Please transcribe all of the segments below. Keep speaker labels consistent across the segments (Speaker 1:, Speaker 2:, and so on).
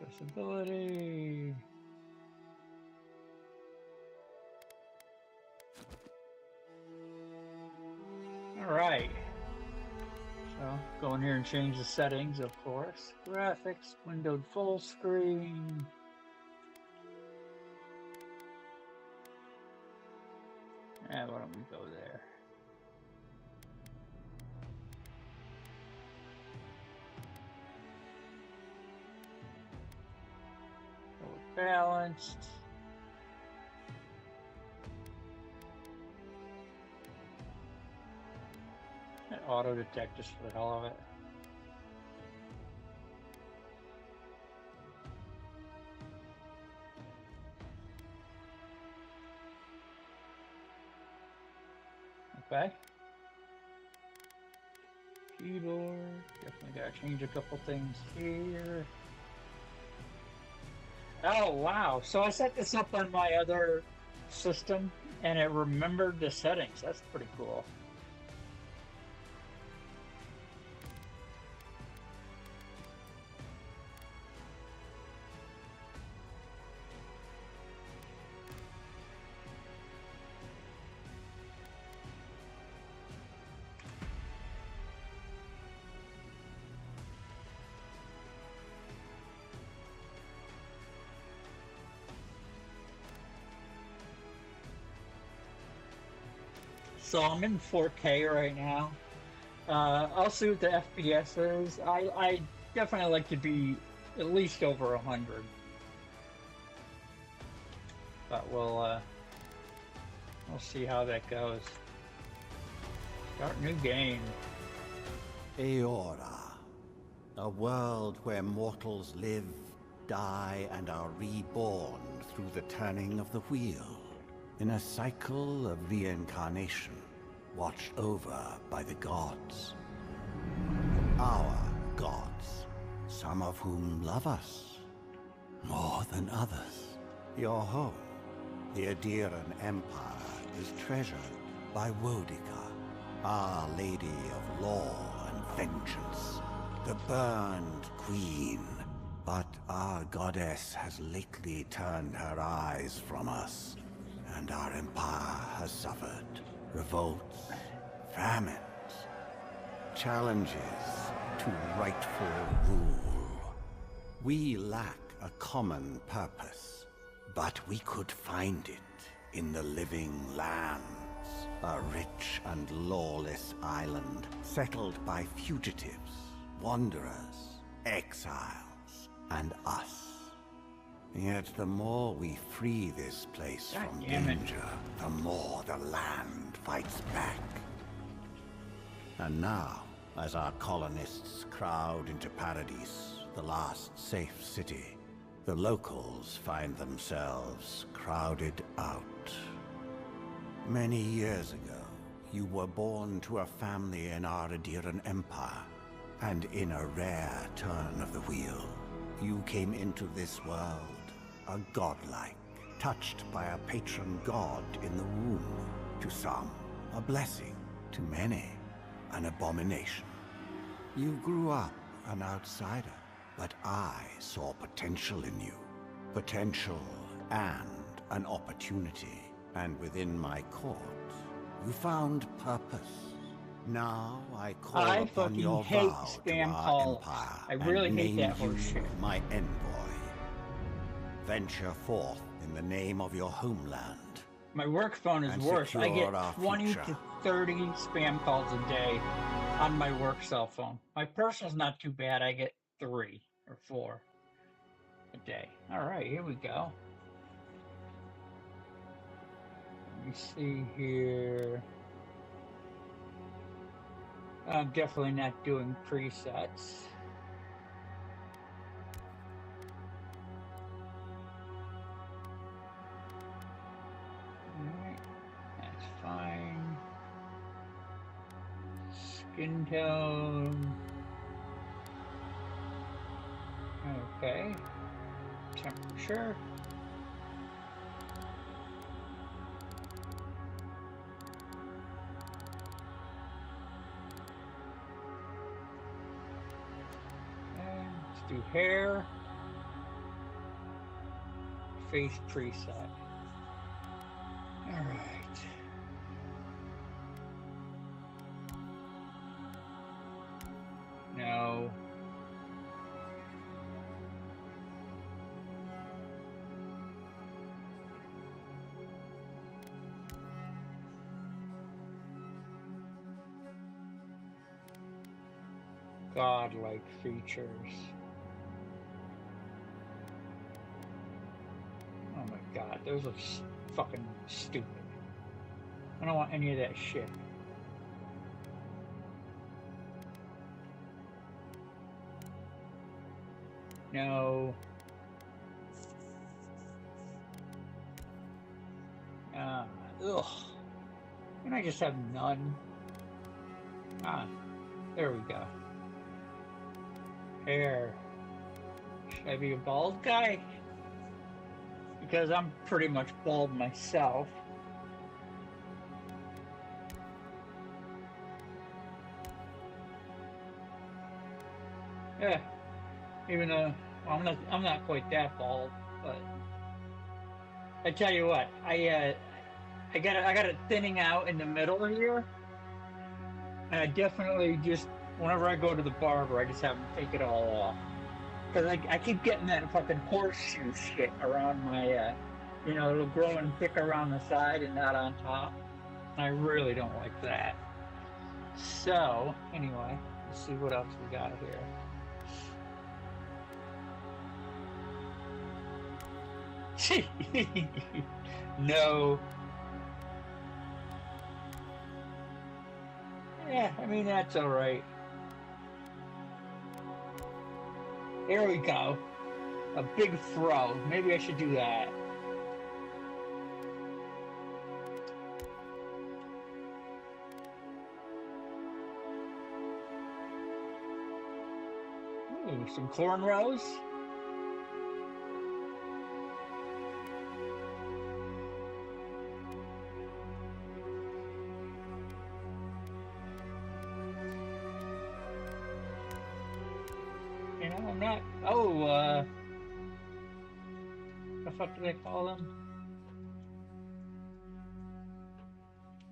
Speaker 1: Accessibility. All right. So go in here and change the settings, of course. Graphics, windowed full screen. Why don't we go there? Go with balanced. And auto detect just for the hell of it. Okay. Keyboard. Definitely gotta change a couple things here. Oh wow! So I set this up on my other system, and it remembered the settings. That's pretty cool. So I'm in 4K right now. I'll see what the FPS is. I definitely like to be at least over 100, but we'll see how that goes. Start new game.
Speaker 2: Eora, a world where mortals live, die, and are reborn through the turning of the wheel, in a cycle of reincarnation. watched over by the gods. Our gods, some of whom love us more than others. Your home, the Adiran Empire, is treasured by Wodica, Our Lady of Law and Vengeance, the Burned Queen. But our goddess has lately turned her eyes from us, and our empire has suffered revolts, famines, challenges to rightful rule. We lack a common purpose, but we could find it in the living lands, a rich and lawless island settled by fugitives, wanderers, exiles, and us. Yet the more we free this place from danger, the more the land fights back. And now, as our colonists crowd into Paradise, the last safe city, the locals find themselves crowded out. Many years ago, you were born to a family in our Adiran Empire, and in a rare turn of the wheel, you came into this world, a godlike, touched by a patron god in the womb. To some, a blessing. To many, an abomination. You grew up an outsider, but I saw potential in you. Potential and an opportunity. And within my court, you found purpose. Now I call upon your vow to our empire,
Speaker 1: I really
Speaker 2: and
Speaker 1: hate
Speaker 2: name
Speaker 1: that
Speaker 2: you
Speaker 1: horse shit.
Speaker 2: my envoy. Venture forth in the name of your homeland.
Speaker 1: My work phone is
Speaker 2: And
Speaker 1: worse. I get
Speaker 2: secure our
Speaker 1: 20
Speaker 2: future.
Speaker 1: to 30 spam calls a day on my work cell phone. My personal's not too bad. I get 3 or 4 a day. All right, here we go. Let me see here. I'm definitely not doing presets. Alright, that's fine. Skin tone. Okay. Temperature. Let's do hair. Face preset. All right. No. Godlike features. Oh my god, those look fucking stupid. I don't want any of that shit. No. Ugh. Can I just have none? Ah, there we go. Hair. Should I be a bald guy? Because I'm pretty much bald myself. Yeah. Even though I'm not quite that bald, but I tell you what, I got it thinning out in the middle here, and I definitely just whenever I go to the barber, I just have them take it all off because I keep getting that fucking horseshoe shit around my it'll grow and thick around the side and not on top. I really don't like that. So anyway, let's see what else we got here. No. Yeah, I mean, that's all right. There we go. A big fro. Maybe I should do that. Ooh, some cornrows. You know, I'm not. Oh, the fuck do they call them?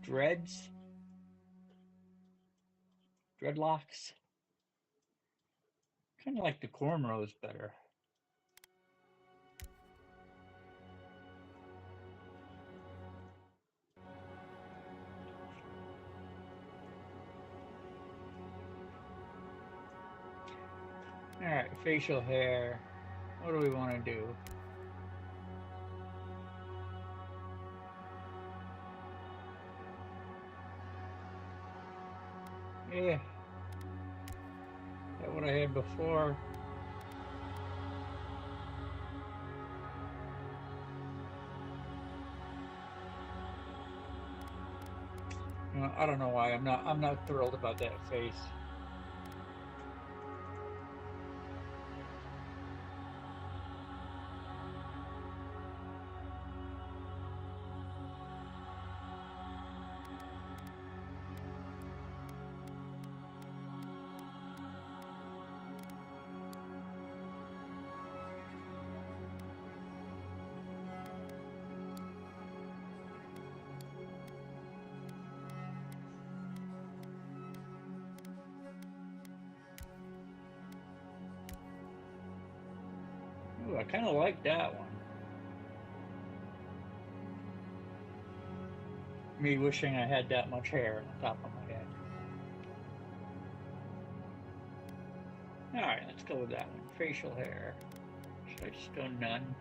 Speaker 1: Dreads? Dreadlocks? Kind of like the cornrows better. Alright, facial hair. What do we want to do? Yeah. That what I had before. I don't know why I'm not thrilled about that face. Ooh, I kind of like that one. Me wishing I had that much hair on top of my head. Alright, let's go with that one. Facial hair. Should I just go none?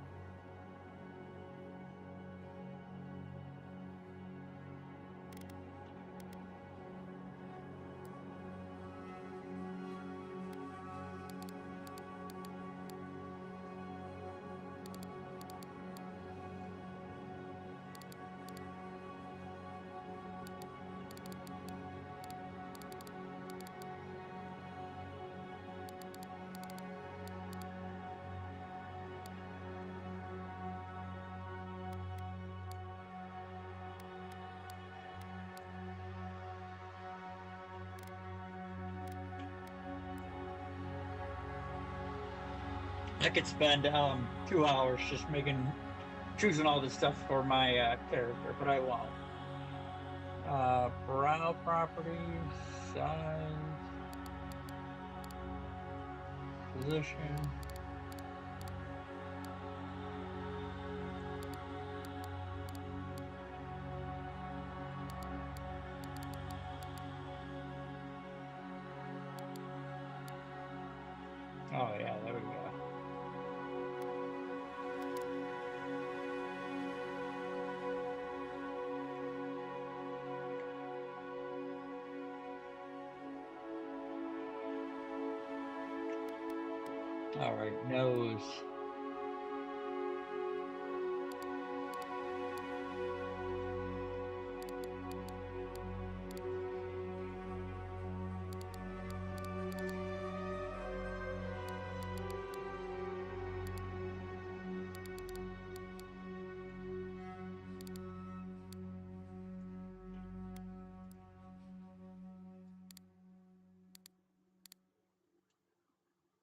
Speaker 1: I could spend 2 hours just choosing all this stuff for my character, but I won't. Brow properties, size, position. Oh yeah, there we go. All right, nose.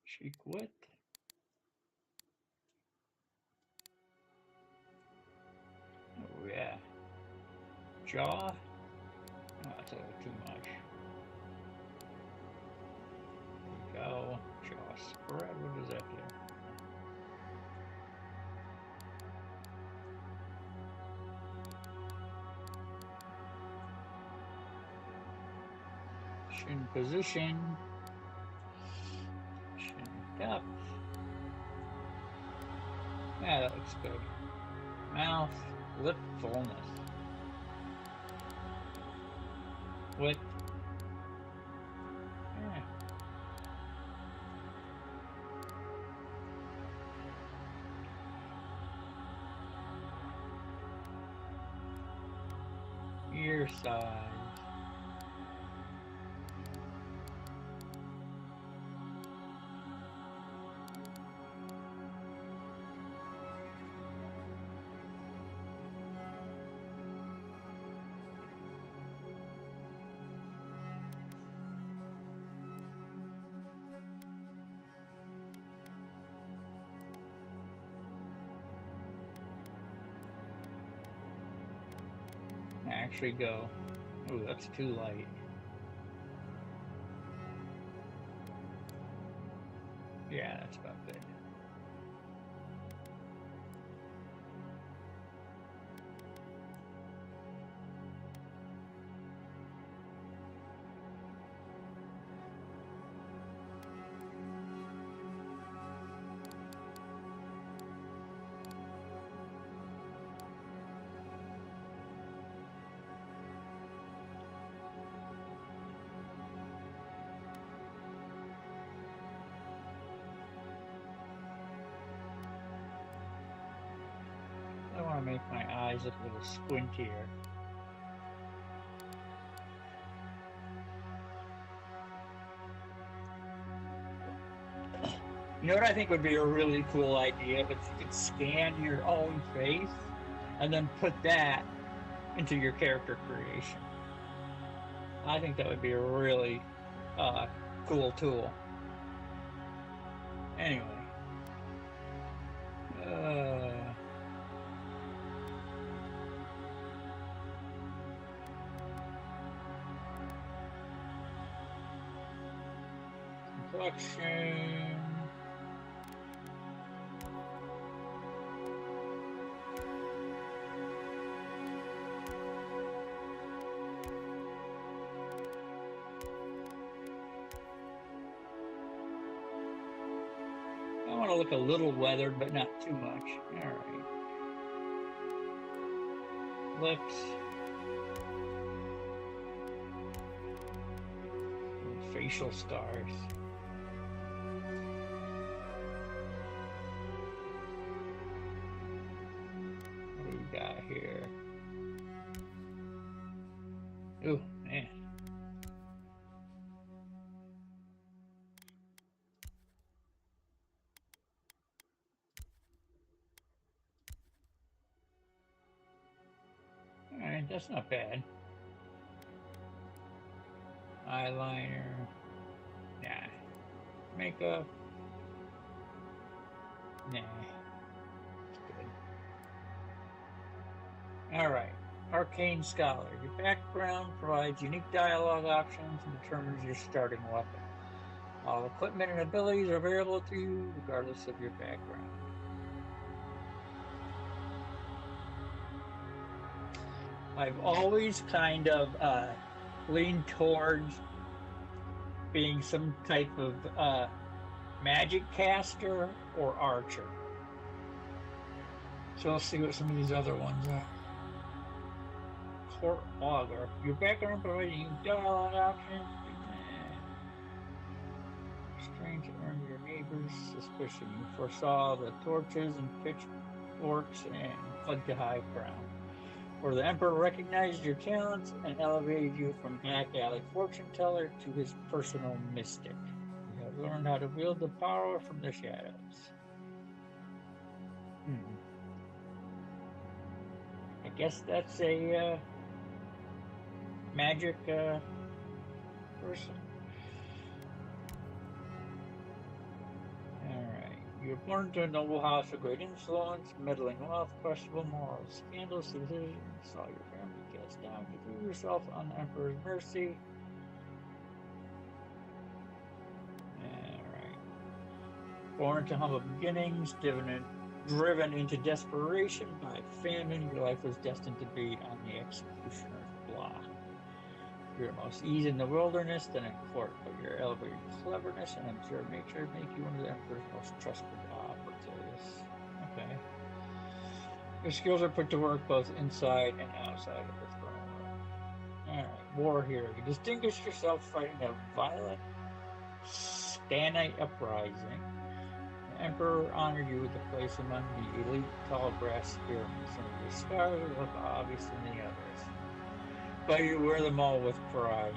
Speaker 1: Cheek width. Oh yeah. Jaw. Oh, that's a little too much. There we go. Jaw spread. What does that do? Chin position. Chin depth. Yeah, that looks good. Mouth. Lip fullness. Width. Yeah. Ear size. actually go. Ooh, that's too light. Yeah, that's about good. I want to make my eyes look a little squintier. You know what I think would be a really cool idea? If you could scan your own face and then put that into your character creation. I think that would be a really cool tool. Anyway. Complexion. I want to look a little weathered, but not too much. All right. Lips. Facial scars. What do we got here? Ooh, man. Alright, that's not bad. Eyeliner. Nah. Makeup. Nah. It's good. Alright. Arcane Scholar. Your background provides unique dialogue options and determines your starting weapon. All equipment and abilities are available to you regardless of your background. I've always kind of leaned towards being some type of magic caster or archer. So let's see what some of these other ones are. Court Augur. Your background providing you dialogue options. Strange to earn your neighbor's suspicion. You foresaw the torches and pitchforks and fled to high ground. Or the Emperor recognized your talents and elevated you from back alley fortune teller to his personal mystic. You have learned how to wield the power from the shadows. I guess that's a magic person. Alright. You were born into a noble house of great influence, meddling wealth, questionable morals, scandalous decisions, saw your family cast down, you threw yourself on the Emperor's mercy. Alright. Born into humble beginnings, driven into desperation by famine, your life was destined to be on the executioner's block. You're at most ease in the wilderness than in court, but your elevated cleverness and observed nature make you one of the Emperor's most trusted operatives. Okay. Your skills are put to work both inside and outside of the throne room. Alright, war hero. You distinguished yourself fighting a violent Stanite uprising. The Emperor honored you with a place among the elite tall grass spearmen. Some of your scars are less obvious than the others, but you wear them all with pride.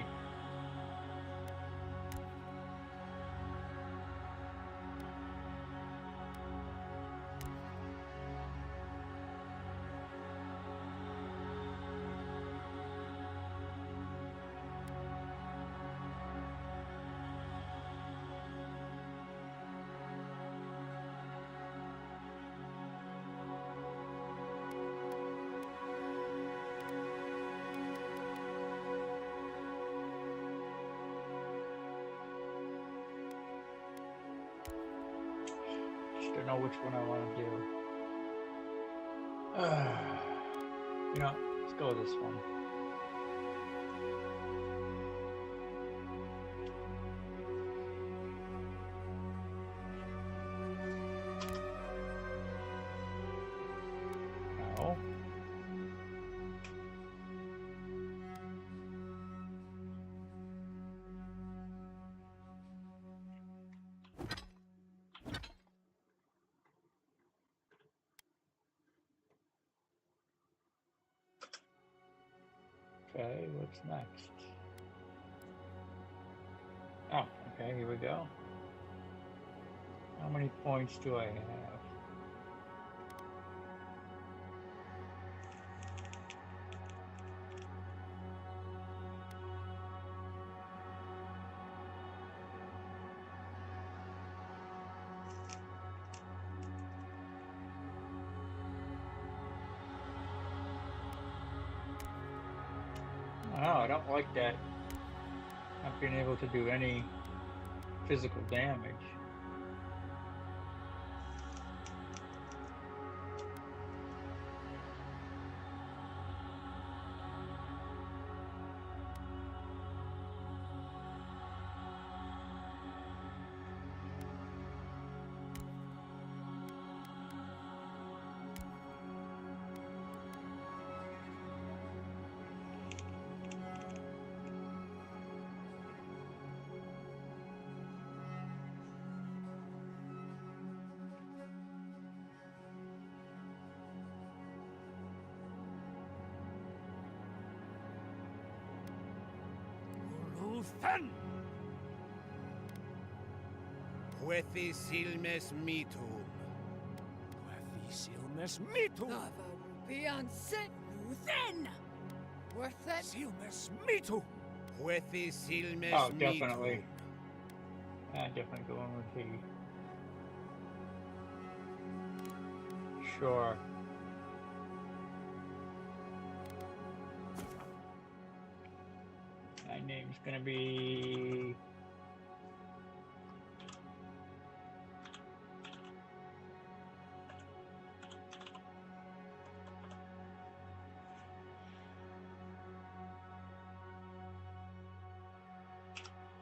Speaker 1: know which one I want to do. You know, let's go with this one. No. Okay, what's next? Oh, okay, here we go. How many points do I have? Oh, I don't like that. Not being able to do any physical damage.
Speaker 3: Fan! Huethi silmes mitum. Huethi silmes mitum.
Speaker 4: Beyond sent then. Worth it.
Speaker 3: Silmes mitum. Huethi silmes
Speaker 1: Oh,
Speaker 3: mitum.
Speaker 1: definitely. Definitely going with the. Sure. My name's gonna be.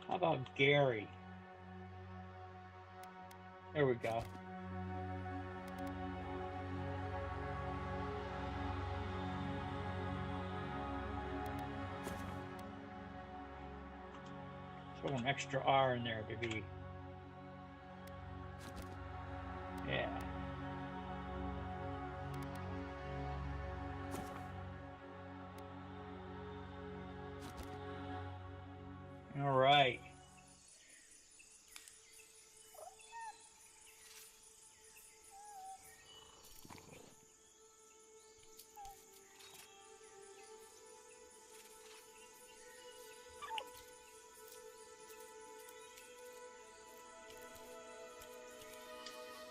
Speaker 1: How about Gary? There we go. Throw an extra R in there to be. Yeah. All right.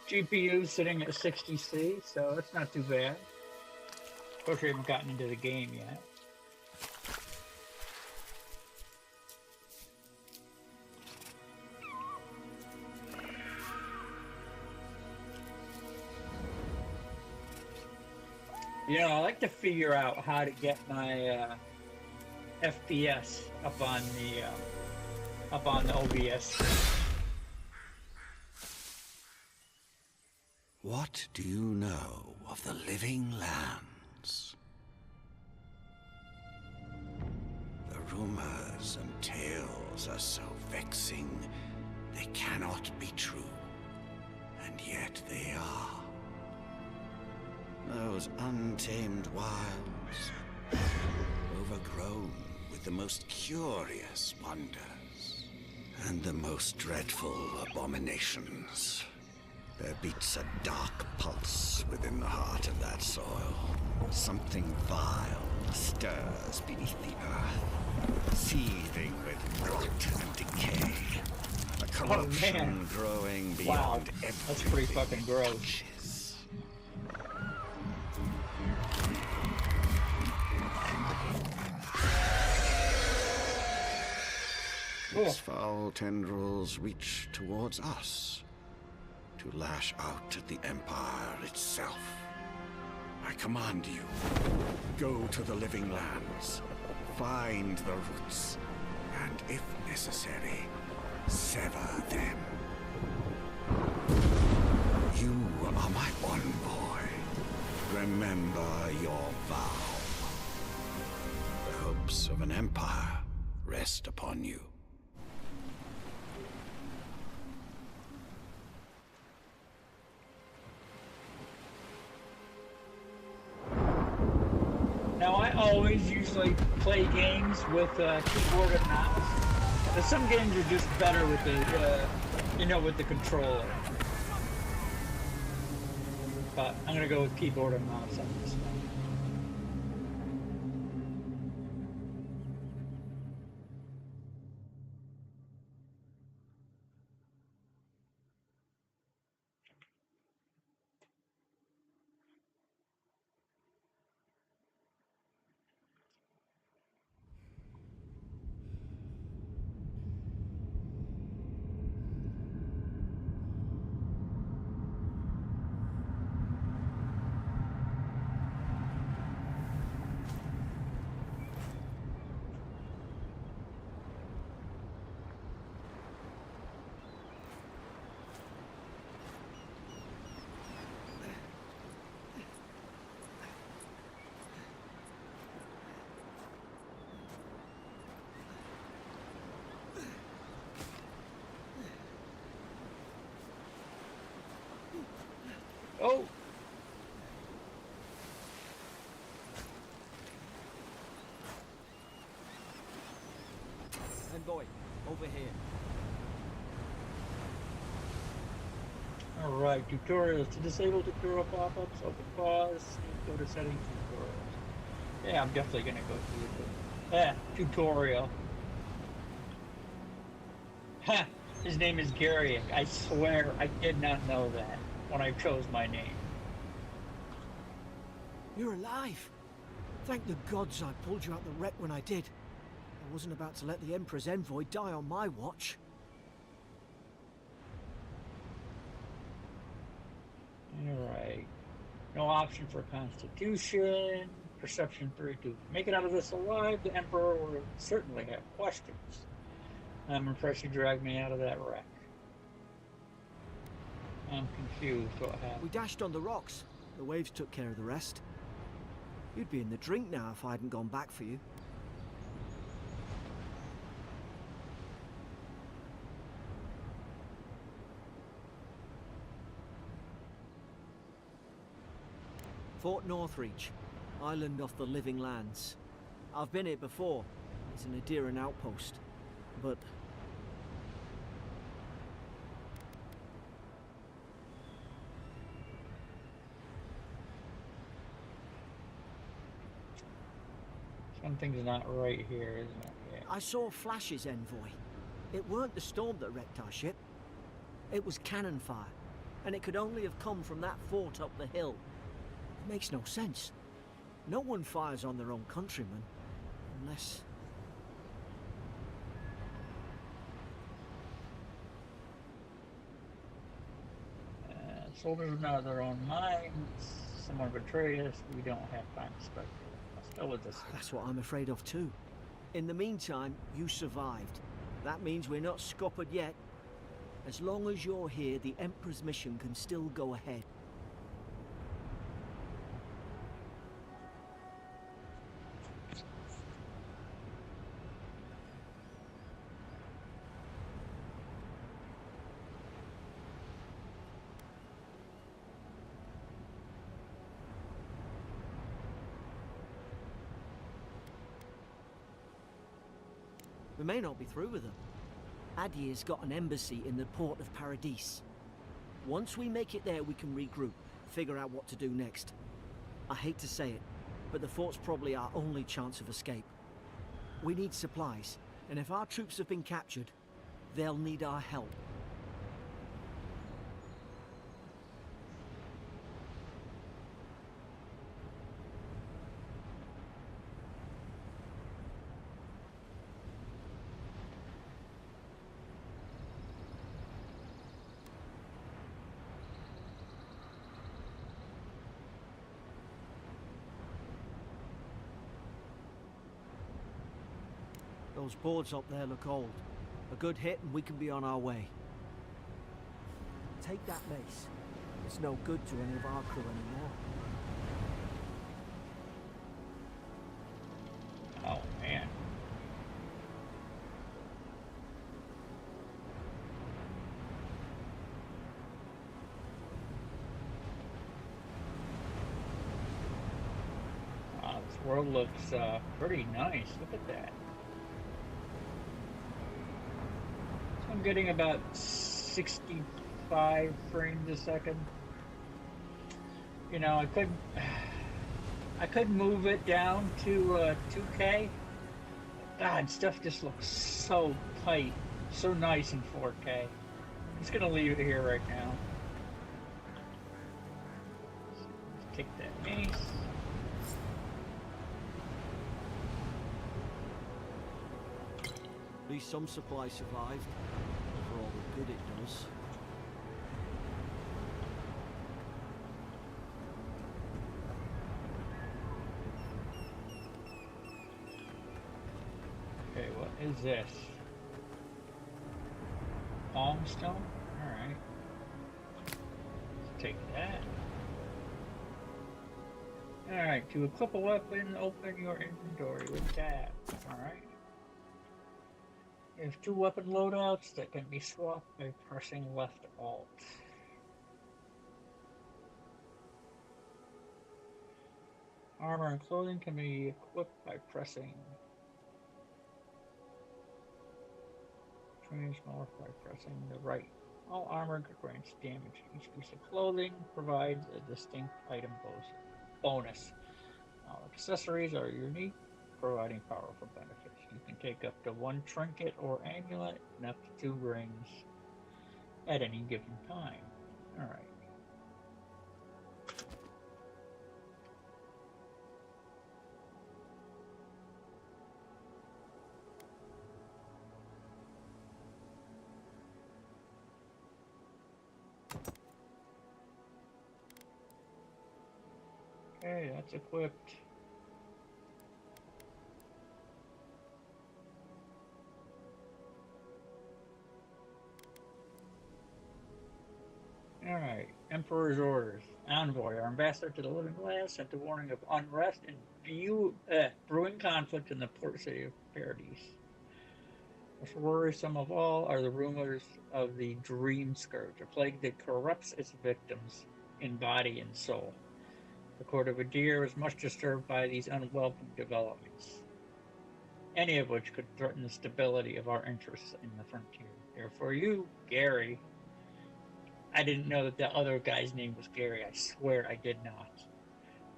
Speaker 1: GPU sitting at 60C, so it's not too bad. Of course, we haven't gotten into the game yet. You know, I like to figure out how to get my FPS up on the OBS.
Speaker 2: What do you know of the living lands? The rumors and tales are so vexing, they cannot be true. And yet they are. Those untamed wilds, overgrown with the most curious wonders and the most dreadful abominations. There beats a dark pulse within the heart of that soil. Something vile stirs beneath the earth, seething with rot and decay. A corruption growing beyond everything.
Speaker 1: That's pretty fucking gross.
Speaker 2: Its foul tendrils reach towards us. to lash out at the Empire itself. I command you, go to the Living Lands, find the roots, and if necessary, sever them. You are my one boy. Remember your vow. The hopes of an empire rest upon you.
Speaker 1: Now, I always usually play games with keyboard and mouse. But some games are just better with the, with the controller. But I'm gonna go with keyboard and mouse on this one. Oh!
Speaker 5: Envoy, over here.
Speaker 1: Alright, tutorials. To disable tutorial pop-ups, open pause, go to settings, tutorials. Yeah, I'm definitely gonna go through it. Tutorial. Ha! His name is Gary. I swear I did not know that when I chose my name.
Speaker 5: You're alive. Thank the gods I pulled you out the wreck when I did. I wasn't about to let the Emperor's envoy die on my watch.
Speaker 1: Alright. No option for constitution. Perception 3 to make it out of this alive. The Emperor will certainly have questions. I'm impressed you dragged me out of that wreck. I'm confused what happened.
Speaker 5: We dashed on the rocks. The waves took care of the rest. You'd be in the drink now if I hadn't gone back for you. Fort Northreach, island off the Living Lands. I've been here before. It's an Adheran outpost, but
Speaker 1: something's not right here, isn't it? Yeah.
Speaker 5: I saw flashes, Envoy. It weren't the storm that wrecked our ship. It was cannon fire, and it could only have come from that fort up the hill. It makes no sense. No one fires on their own countrymen, unless...
Speaker 1: Soldiers out of their own minds. Someone betrayed us. We don't have time to speculate. Let's go with this.
Speaker 5: That's what I'm afraid of too. In the meantime, you survived. That means we're not scuppered yet. As long as you're here, the Emperor's mission can still go ahead. We may not be through with them. Adir's got an embassy in the port of Paradis. Once we make it there, we can regroup, figure out what to do next. I hate to say it, but the fort's probably our only chance of escape. We need supplies, and if our troops have been captured, they'll need our help. Those boards up there look old. A good hit and we can be on our way. Take that mace. It's no good to any of our crew anymore.
Speaker 1: Oh, man. Wow, this world looks pretty nice. Look at that. So I'm getting about 65 frames a second. You know, I could move it down to 2K. God, stuff just looks so tight, so nice in 4K. I'm just gonna leave it here right now. Let's take that mace.
Speaker 5: At least some supply survived, for all the good it does.
Speaker 1: Okay, what is this? Palm stone? Alright. Let's take that. Alright, to equip a weapon, open your inventory with tab. Alright. You have 2 weapon loadouts that can be swapped by pressing left alt. Armor and clothing can be equipped by pressing morph by pressing the right. All armor grants damage. Each piece of clothing provides a distinct item bonus. All accessories are unique, providing powerful benefits. You can take up to 1 trinket or amulet and up to 2 rings at any given time. Alright. Okay, that's equipped. Alright, Emperor's Orders. Envoy, our ambassador to the Living Glass, sent a warning of unrest and brewing conflict in the port city of Paradise. Most worrisome of all are the rumors of the Dream Scourge, a plague that corrupts its victims in body and soul. The court of Adir was much disturbed by these unwelcome developments, any of which could threaten the stability of our interests in the frontier. Therefore you, Gary, I didn't know that the other guy's name was Gary. I swear I did not.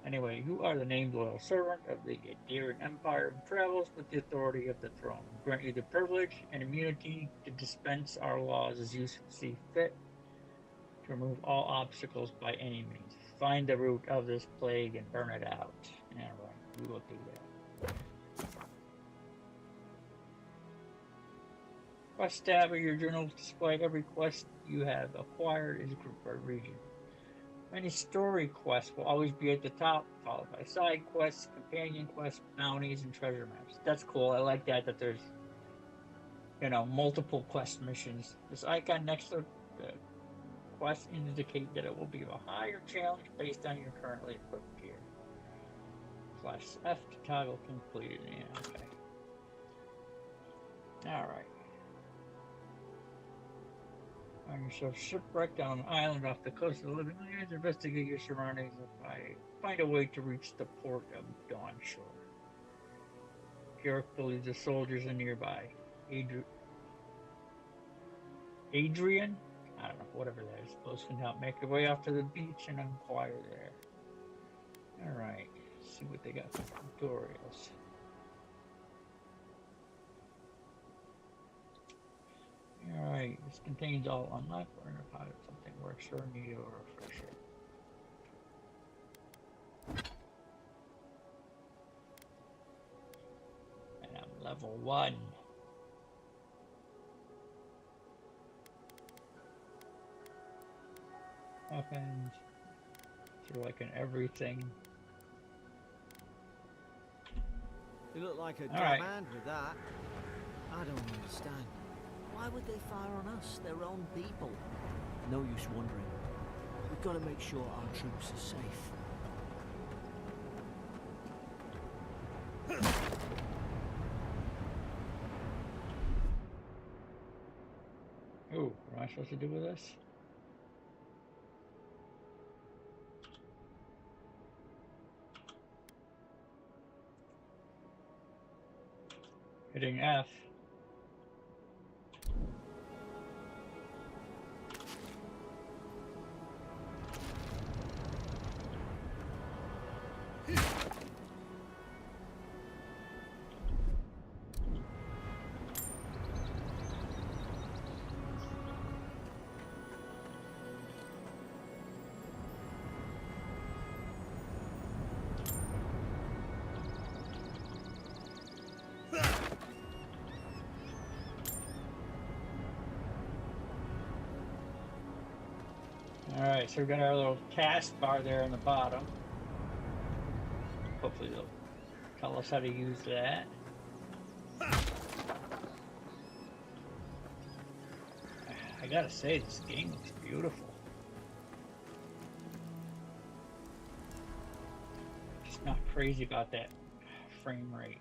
Speaker 1: Anyway, you are the named loyal servant of the Adirian Empire who travels with the authority of the throne. We grant you the privilege and immunity to dispense our laws as you see fit, to remove all obstacles by any means. Find the root of this plague and burn it out. Alright, we will do that. Quest tab of your journal display every quest you have acquired is grouped by region. Many story quests will always be at the top, followed by side quests, companion quests, bounties, and treasure maps. That's cool. I like that there's, you know, multiple quest missions. This icon next to the quest indicate that it will be a higher challenge based on your currently equipped gear. /F to toggle completed. Yeah, okay. Alright. Find yourself shipwrecked on an island off the coast of the Living Lands. Investigate your surroundings and find a way to reach the port of Dawn Shore. Garrick believes the soldiers are nearby. Adrian? I don't know, whatever that is. Those can help make their way off to the beach and inquire there. Alright, see what they got for tutorials. Alright, this contains all unlocked burner pot if something works or need a refresher. And I'm level 1. Weapons. So like in everything.
Speaker 5: You look like a
Speaker 1: All right.
Speaker 5: demand with that. I don't understand. Why would they fire on us, their own people? No use wondering. We've got to make sure our troops are safe.
Speaker 1: Ooh, what am I supposed to do with this? Hitting F. Alright, so we've got our little task bar there on the bottom. Hopefully they'll tell us how to use that. I gotta say, this game looks beautiful. Just not crazy about that frame rate.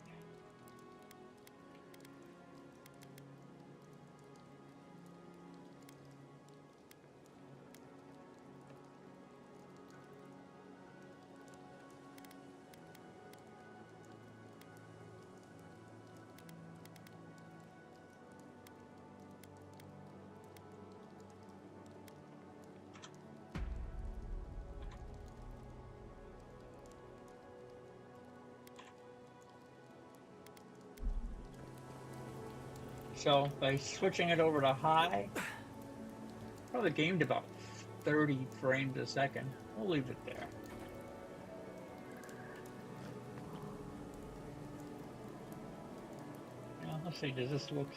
Speaker 1: So by switching it over to high, probably gained about 30 frames a second. We'll leave it there. Now, let's see, does this look...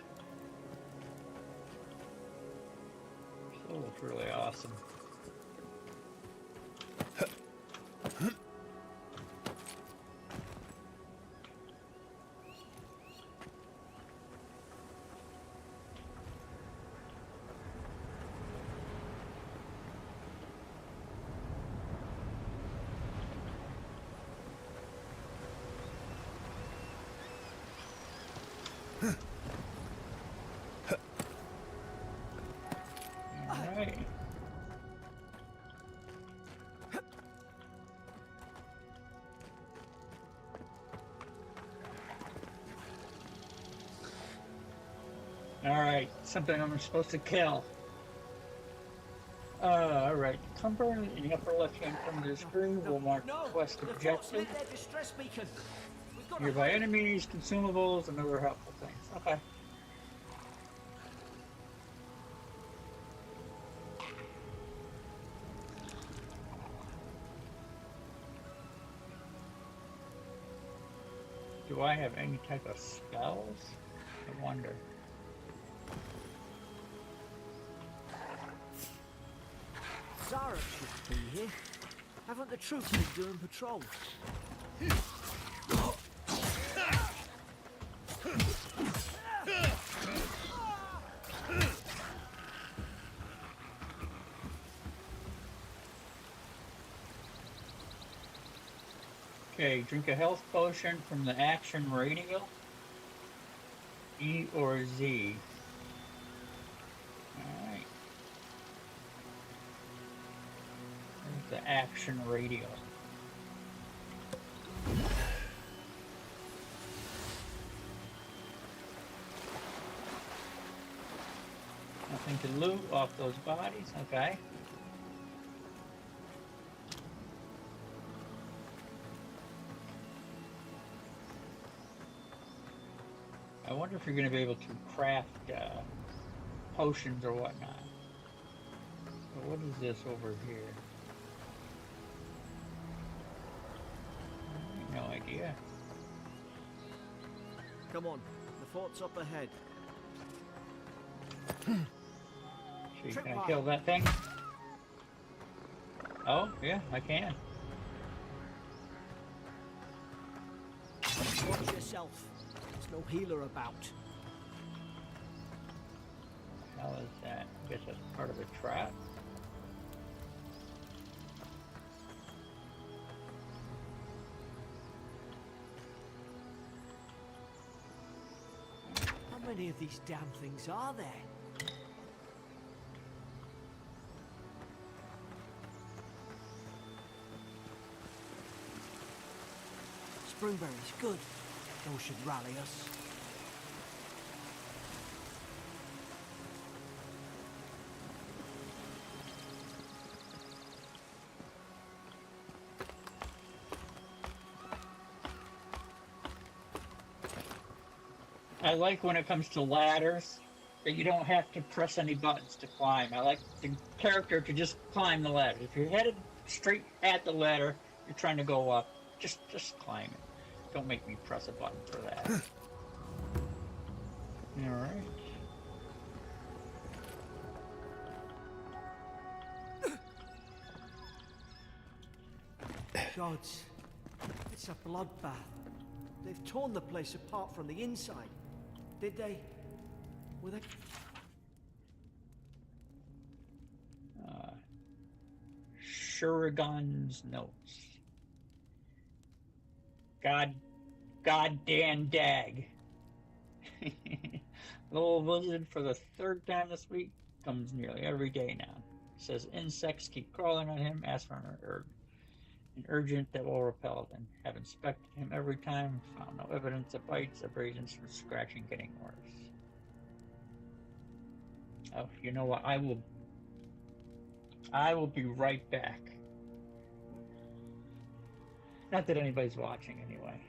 Speaker 1: Still looks really awesome. Alright. Alright, something I'm supposed to kill. Alright. Number in the upper left hand corner of the screen will mark quest objective. Nearby enemies, consumables, and other helpful things. Okay. Do I have any type of spells? I wonder.
Speaker 5: Zara should be here. Haven't the troops been doing patrol?
Speaker 1: Okay, drink a health potion from the action radio. E or Z. Alright. There's the action radio. Nothing to loot off those bodies, okay. I wonder if you're going to be able to craft potions or whatnot. So what is this over here? No idea.
Speaker 5: Come on, the fort's up ahead.
Speaker 1: So can I kill that thing? Oh, yeah, I can.
Speaker 5: Watch yourself. There's no healer about.
Speaker 1: How is that? I guess that's part of a trap.
Speaker 5: How many of these damn things are there? Springberries, good. Those should rally us.
Speaker 1: I like when it comes to ladders that you don't have to press any buttons to climb. I like the character to just climb the ladder. If you're headed straight at the ladder, you're trying to go up, just climb it. Don't make me press a button for that. Alright.
Speaker 5: Gods, it's a bloodbath. They've torn the place apart from the inside. Did they? Were they?
Speaker 1: Shurigan's notes. Goddamn dag. Little blizzard for the third time this week. Comes nearly every day now. Says insects keep crawling on him. Ask for an urgent that will repel them. Have inspected him every time. Found no evidence of bites, abrasions from scratching getting worse. Oh, you know what? I will be right back. Not that anybody's watching anyway.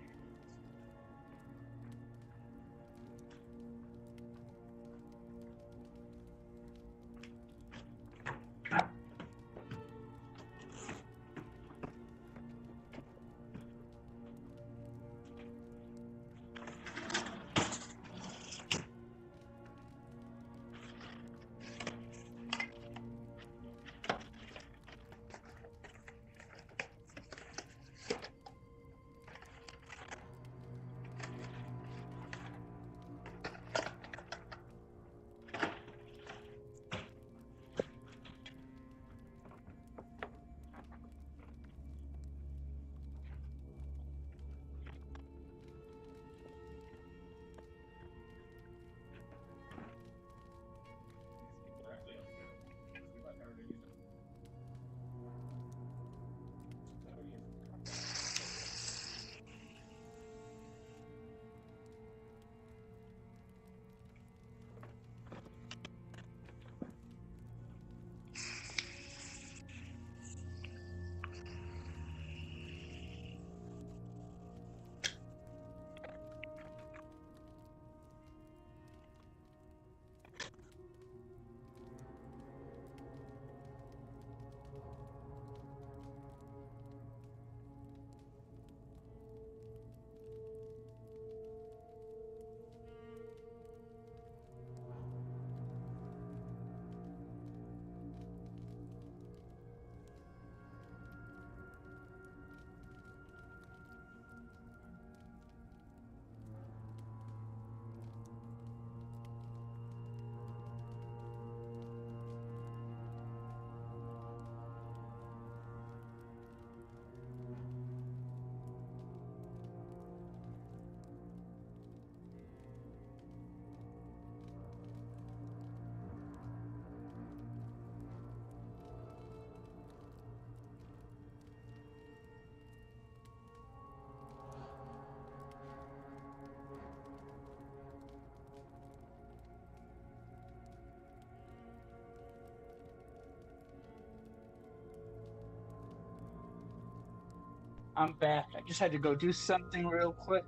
Speaker 1: I'm back. I just had to go do something real quick.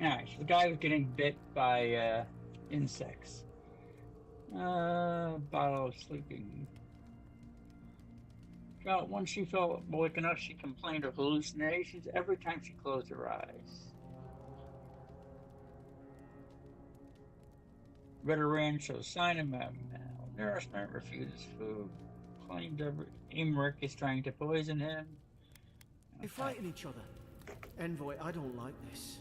Speaker 1: Alright, so the guy was getting bit by insects. Bottle of sleeping. Once she felt awake enough, she complained of hallucinations every time she closed her eyes. Veteran shows sign of malnourishment, refuses food, claimed Emmerich is trying to poison him.
Speaker 5: You're fighting each other. Envoy, I don't like this.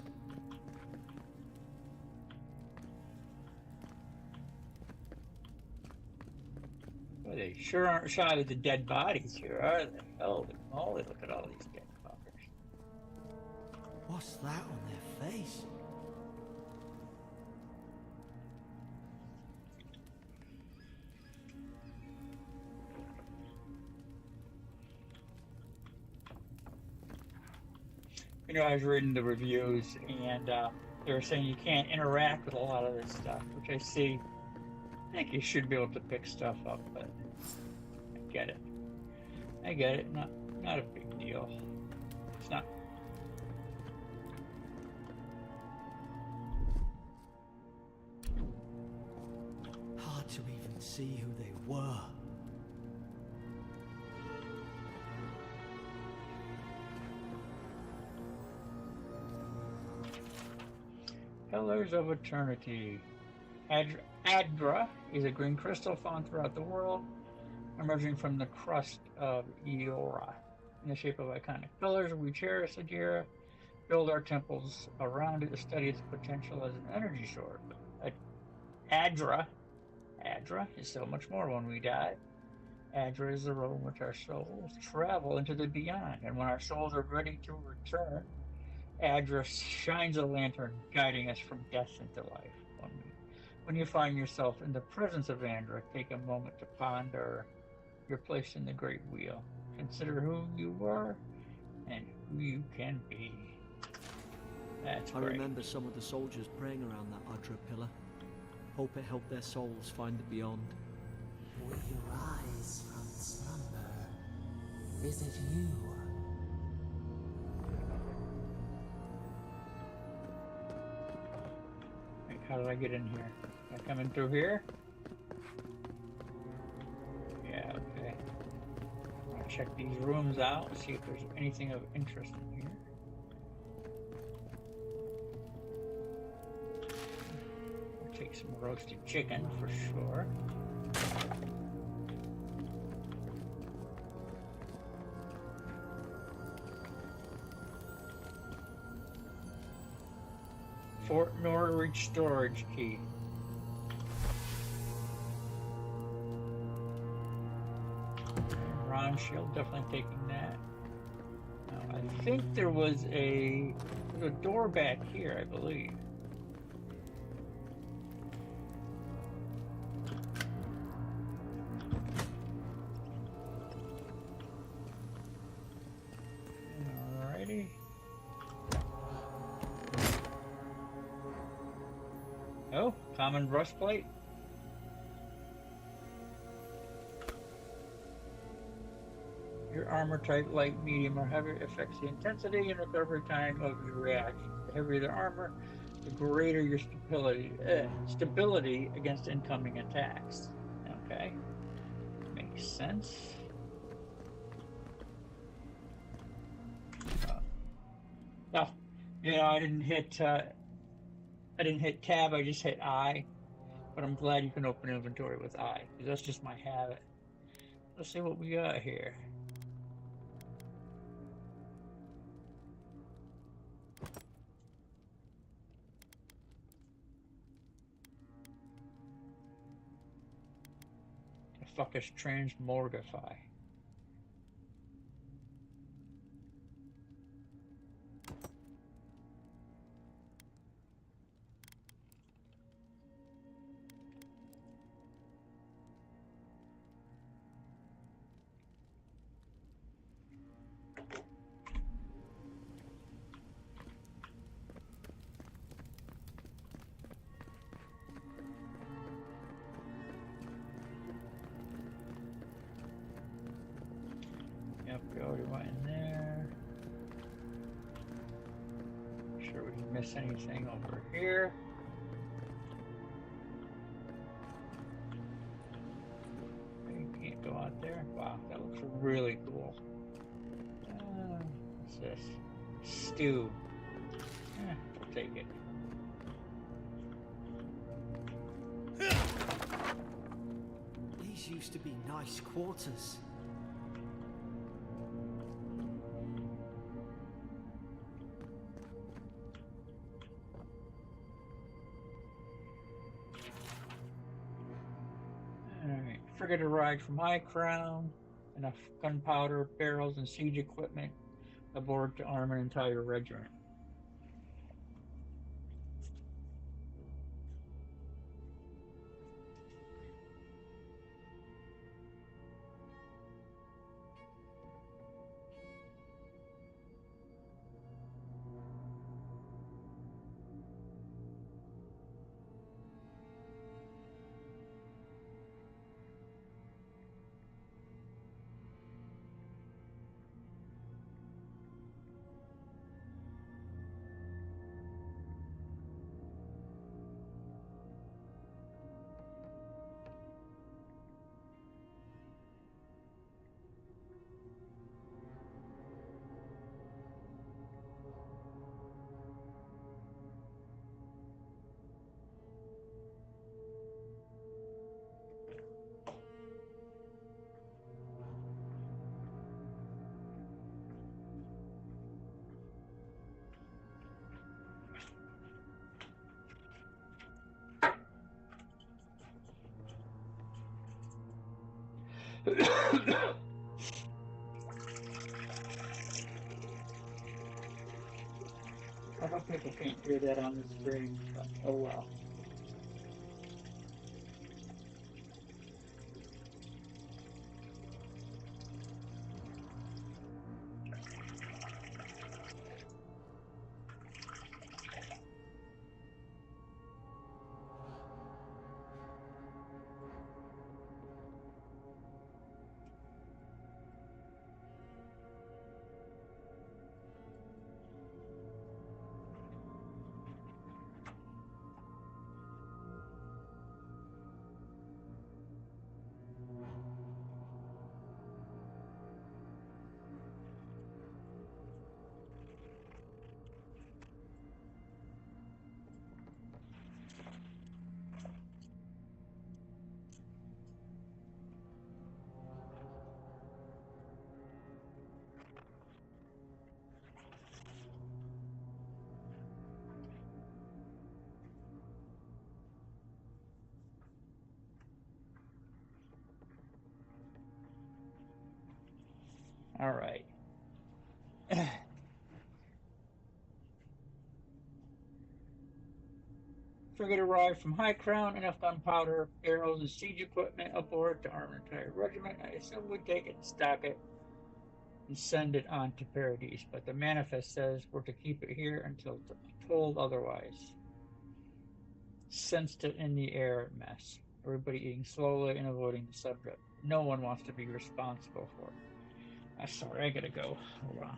Speaker 1: Well, they sure aren't shy of the dead bodies here, are they? Holy moly, look at all these dead fuckers.
Speaker 5: What's that on their face?
Speaker 1: You know, I was reading the reviews, and they were saying you can't interact with a lot of this stuff, which I see. I think you should be able to pick stuff up, but I get it. I get it. Not a big deal. It's not.
Speaker 5: Hard to even see who they were.
Speaker 1: Pillars of Eternity. Adra is a green crystal found throughout the world, emerging from the crust of Eora. In the shape of iconic pillars, we cherish Adira, build our temples around it to study its potential as an energy source. Adra is so much more when we die. Adra is the road in which our souls travel into the beyond, and when our souls are ready to return, Adra shines a lantern, guiding us from death into life. When you find yourself in the presence of Adra, take a moment to ponder your place in the Great Wheel. Consider who you were and who you can be. That's great.
Speaker 5: I remember some of the soldiers praying around that Adra pillar. Hope it helped their souls find the beyond.
Speaker 6: We rise from slumber. Is it you?
Speaker 1: How did I get in here? Am I coming through here? Yeah, okay. I'll check these rooms out and see if there's anything of interest in here. I'll take some roasted chicken for sure. Fort Norwich storage key. Ron Shield, definitely taking that. Now, I think there was a door back here, I believe. Alrighty. Oh, common breastplate. Your armor type, light, medium, or heavy affects the intensity and recovery time of your reaction. The heavier the armor, the greater your stability against incoming attacks. Okay, makes sense. Oh, you know, I didn't hit tab, I just hit I, but I'm glad you can open inventory with I, because that's just my habit. Let's see what we got here. The fuck is transmorgify? Yep, we already went in there. Make sure we didn't miss anything over here. You can't go out there. Wow, that looks really cool. What's this? Stew. We'll take it.
Speaker 5: These used to be nice quarters.
Speaker 1: Frigate arrived from High Crown. Enough gunpowder, barrels, and siege equipment aboard to arm an entire regiment. I hope people can't hear that on the screen, but oh well. All right. Frigate arrived from High Crown, enough gunpowder, barrels, and siege equipment aboard to arm an entire regiment. I assume we'd take it and stock it and send it on to Paradise, but the manifest says we're to keep it here until told otherwise. Sensed it in the air mess. Everybody eating slowly and avoiding the subject. No one wants to be responsible for it. I'm sorry, I gotta go. Hold on.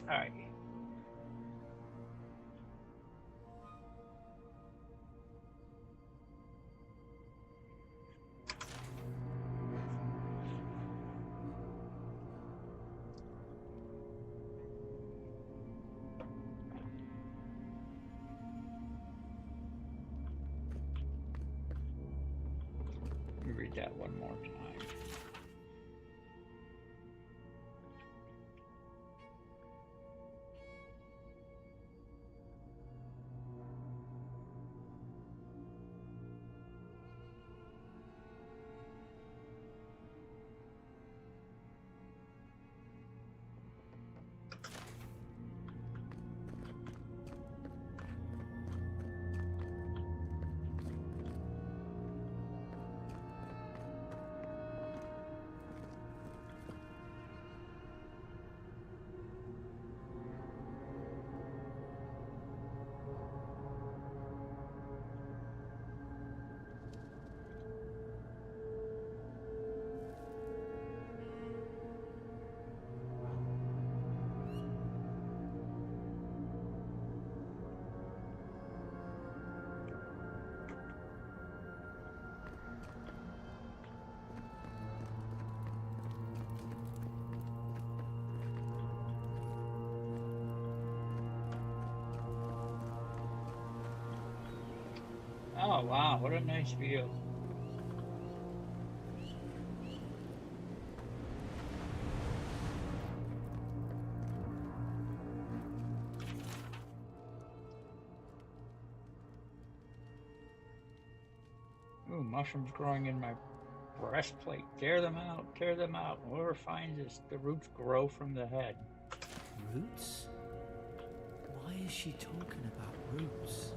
Speaker 1: All right. Let me read that one more time. Oh wow, what a nice view. Ooh, mushrooms growing in my breastplate. Tear them out, tear them out. Whoever finds this, the roots grow from the head.
Speaker 5: Roots? Why is she talking about roots?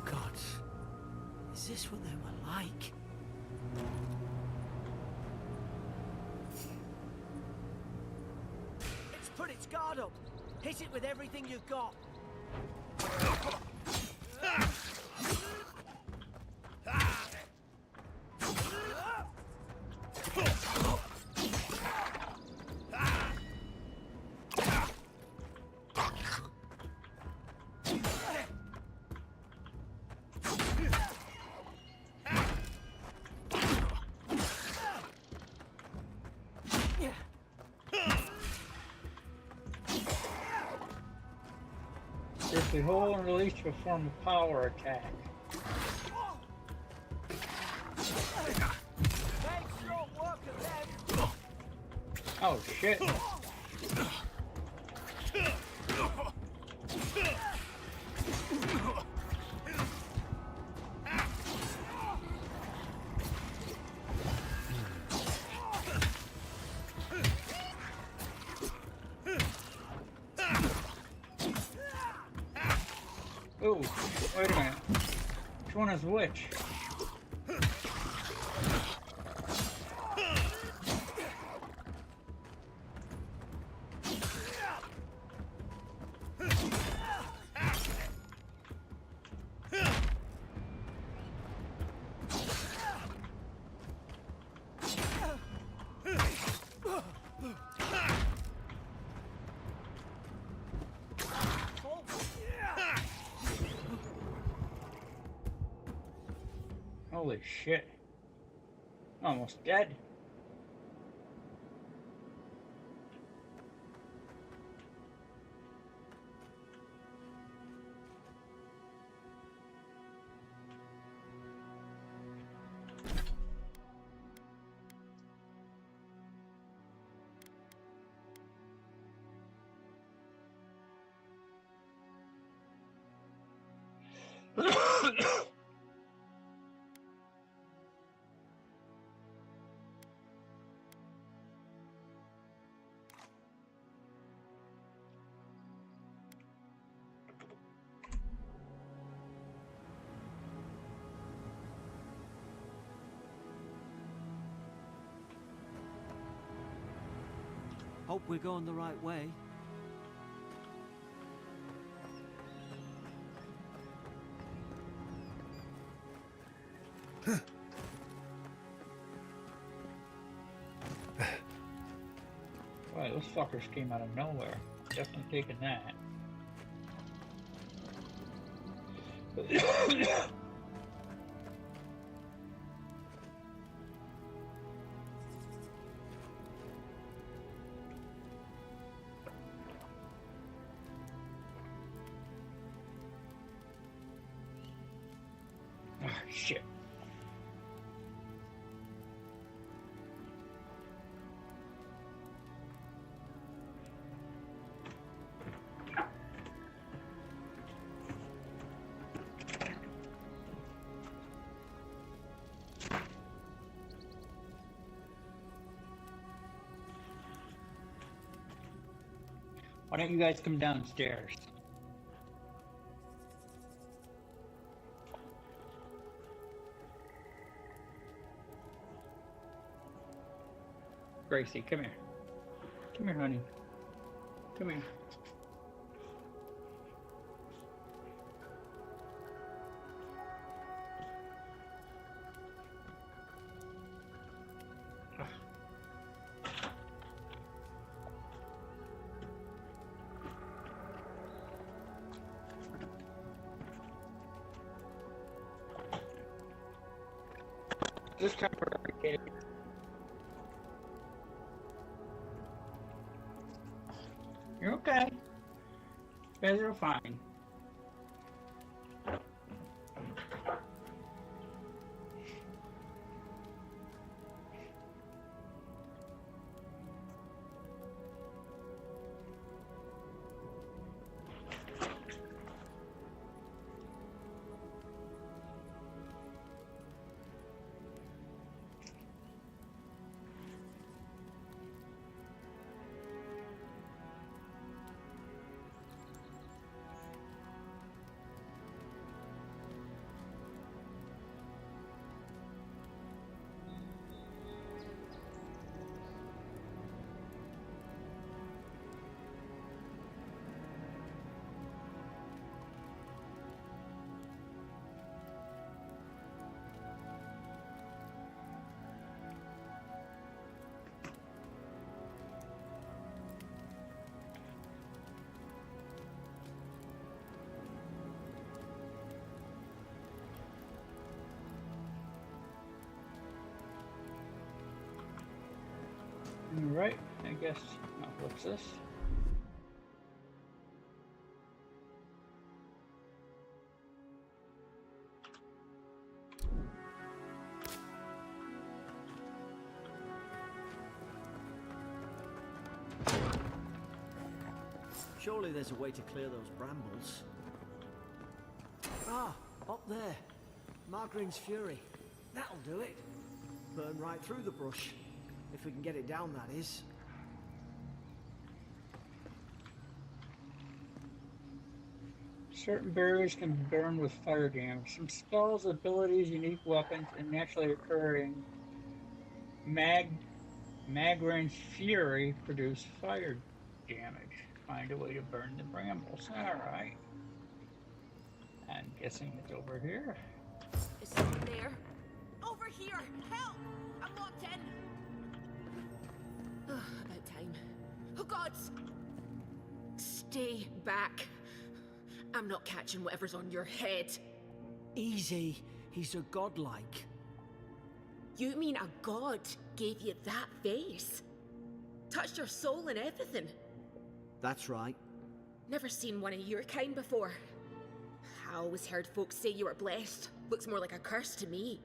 Speaker 5: God, is this what they were like? It's put its guard up. Hit it with everything you've got.
Speaker 1: If the hole and release to perform a power attack. Oh shit. Ooh, wait a minute. Which one is which? Holy shit. Almost dead.
Speaker 5: Hope we're going the right way.
Speaker 1: Wow, those fuckers came out of nowhere. Definitely taking that. Ah, shit. Why don't you guys come downstairs? Gracie, come here. Come here, honey. Come here. Just temporary. You're okay. You guys are fine. Right, I guess. Now, what's this?
Speaker 5: Surely there's a way to clear those brambles. Ah, up there. Margarine's Fury. That'll do it. Burn right through the brush. If we can get it down, that is.
Speaker 1: Certain barriers can burn with fire damage. Some spells, abilities, unique weapons, and naturally occurring Magran's Fury produce fire damage. Find a way to burn the brambles. Alright. I'm guessing it's over here.
Speaker 7: Is someone there? Over here! Help! I'm locked in! About time. Oh gods! Stay back. I'm not catching whatever's on your head.
Speaker 5: Easy. He's a godlike.
Speaker 7: You mean a god gave you that face? Touched your soul and everything?
Speaker 5: That's right.
Speaker 7: Never seen one of your kind before. I always heard folks say you were blessed. Looks more like a curse to me.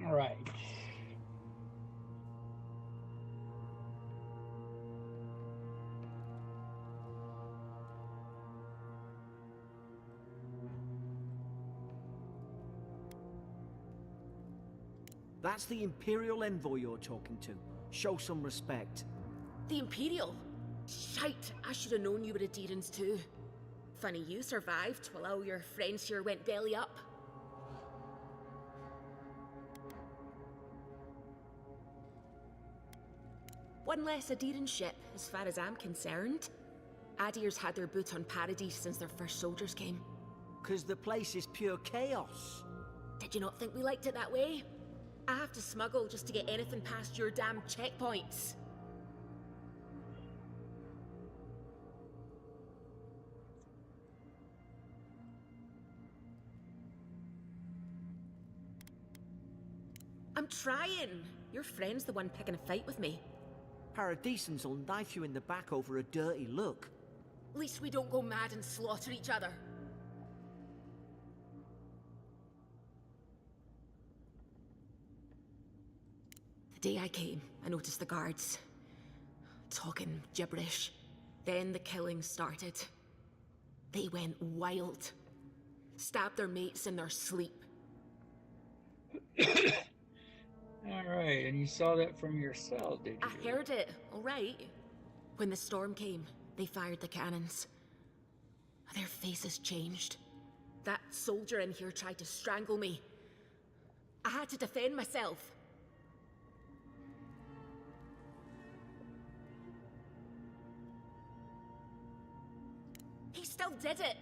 Speaker 1: Alright.
Speaker 5: That's the Imperial envoy you're talking to. Show some respect.
Speaker 7: The Imperial? Shite, I should have known you were a Deerans too. Funny you survived while all your friends here went belly up. One less Aderan ship, as far as I'm concerned. Adir's had their boot on Paradise since their first soldiers came.
Speaker 5: 'Cause the place is pure chaos.
Speaker 7: Did you not think we liked it that way? I have to smuggle just to get anything past your damn checkpoints. I'm trying. Your friend's the one picking a fight with me.
Speaker 5: Paradisans will knife you in the back over a dirty look.
Speaker 7: At least we don't go mad and slaughter each other. The day I came, I noticed the guards talking gibberish. Then the killing started. They went wild. Stabbed their mates in their sleep.
Speaker 1: Alright, and you saw that from your cell, did you?
Speaker 7: I heard it, all right. When the storm came, they fired the cannons. Their faces changed. That soldier in here tried to strangle me. I had to defend myself. He still did it.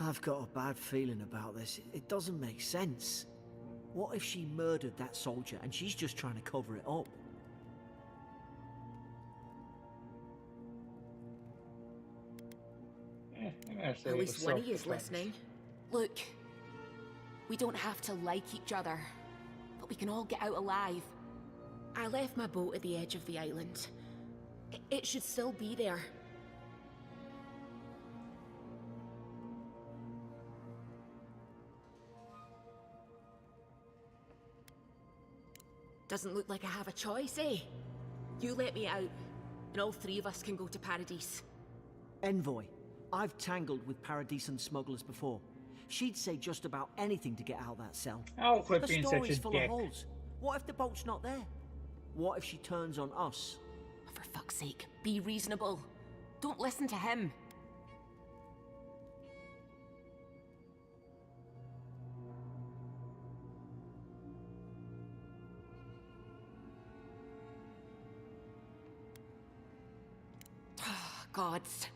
Speaker 5: I've got a bad feeling about this. It doesn't make sense. What if she murdered that soldier and she's just trying to cover it up?
Speaker 7: At least one of you is listening. Look, we don't have to like each other, but we can all get out alive. I left my boat at the edge of the island. It should still be there. Doesn't look like I have a choice, eh? You let me out, and all three of us can go to Paradise.
Speaker 5: Envoy, I've tangled with Paradisan smugglers before. She'd say just about anything to get out of that cell.
Speaker 1: Oh, quit
Speaker 5: The
Speaker 1: being such
Speaker 5: story's
Speaker 1: a
Speaker 5: full
Speaker 1: dick.
Speaker 5: of holes. What if the boat's not there? What if she turns on us?
Speaker 7: For fuck's sake, be reasonable. Don't listen to him. Gods,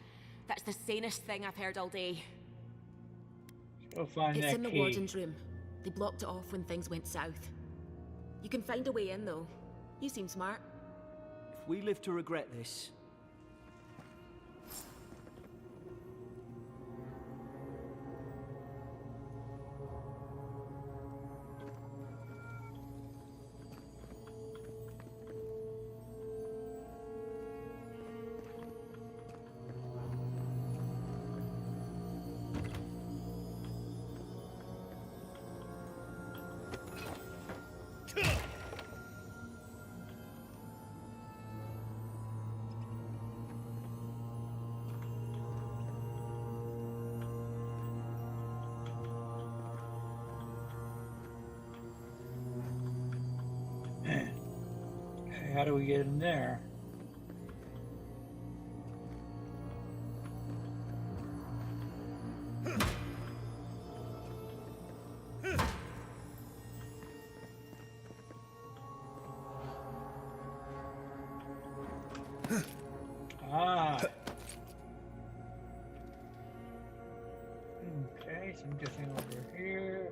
Speaker 7: that's the sanest thing I've heard all day.
Speaker 1: Go find
Speaker 7: It's
Speaker 1: that
Speaker 7: in the
Speaker 1: key.
Speaker 7: warden's room. They blocked it off when things went south. You can find a way in, though. You seem smart.
Speaker 5: If we live to regret this...
Speaker 1: How do we get in there? Ah. Okay, so I'm guessing over here.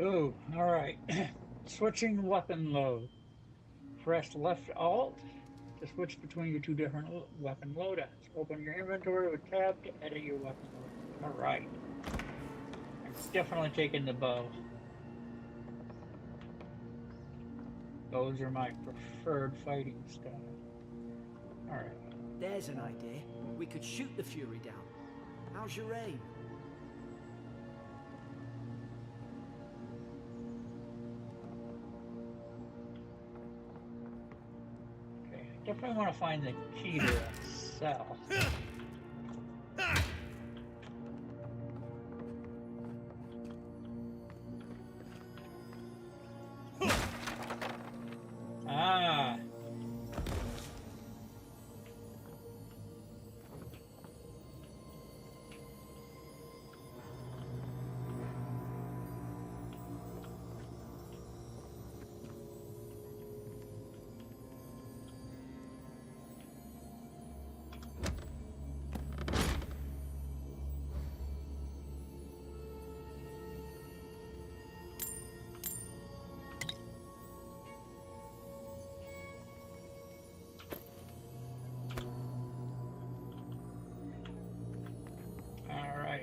Speaker 1: Ooh, alright. Switching weapon load. Press left alt to switch between your two different weapon loadouts. Open your inventory with tab to edit your weapon load. Alright. I'm definitely taking the bow. Those are my preferred fighting style. Alright.
Speaker 5: There's an idea. We could shoot the Fury down. How's your aim?
Speaker 1: Definitely want to find the key to that cell. Ah.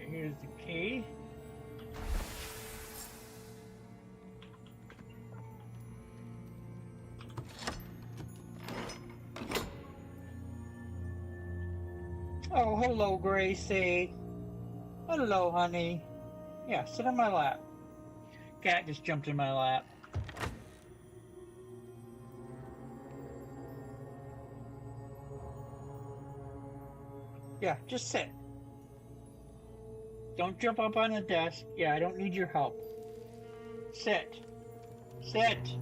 Speaker 1: Here's the key. Oh, hello, Gracie. Hello, honey. Yeah, sit on my lap. Cat just jumped in my lap. Yeah, just sit. Don't jump up on the desk. Yeah, I don't need your help. Sit. Sit.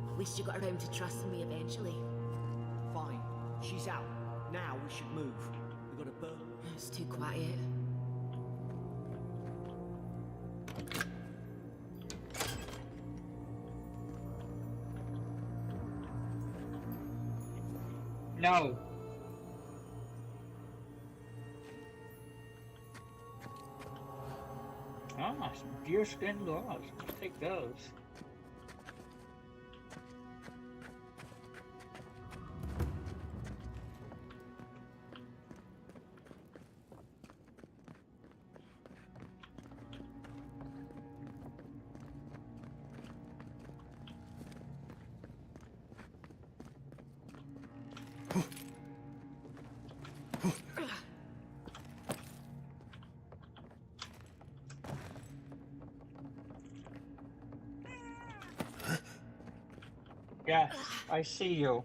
Speaker 7: At least you got around to trusting me eventually.
Speaker 5: Fine. She's out. Now we should move. We've got to burn.
Speaker 7: It's too quiet.
Speaker 1: No. Ah, some deerskin gloves. Let's take those. Yes, I see you.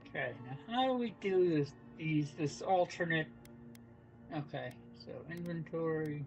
Speaker 1: Okay, now how do we do this alternate? Okay, so inventory.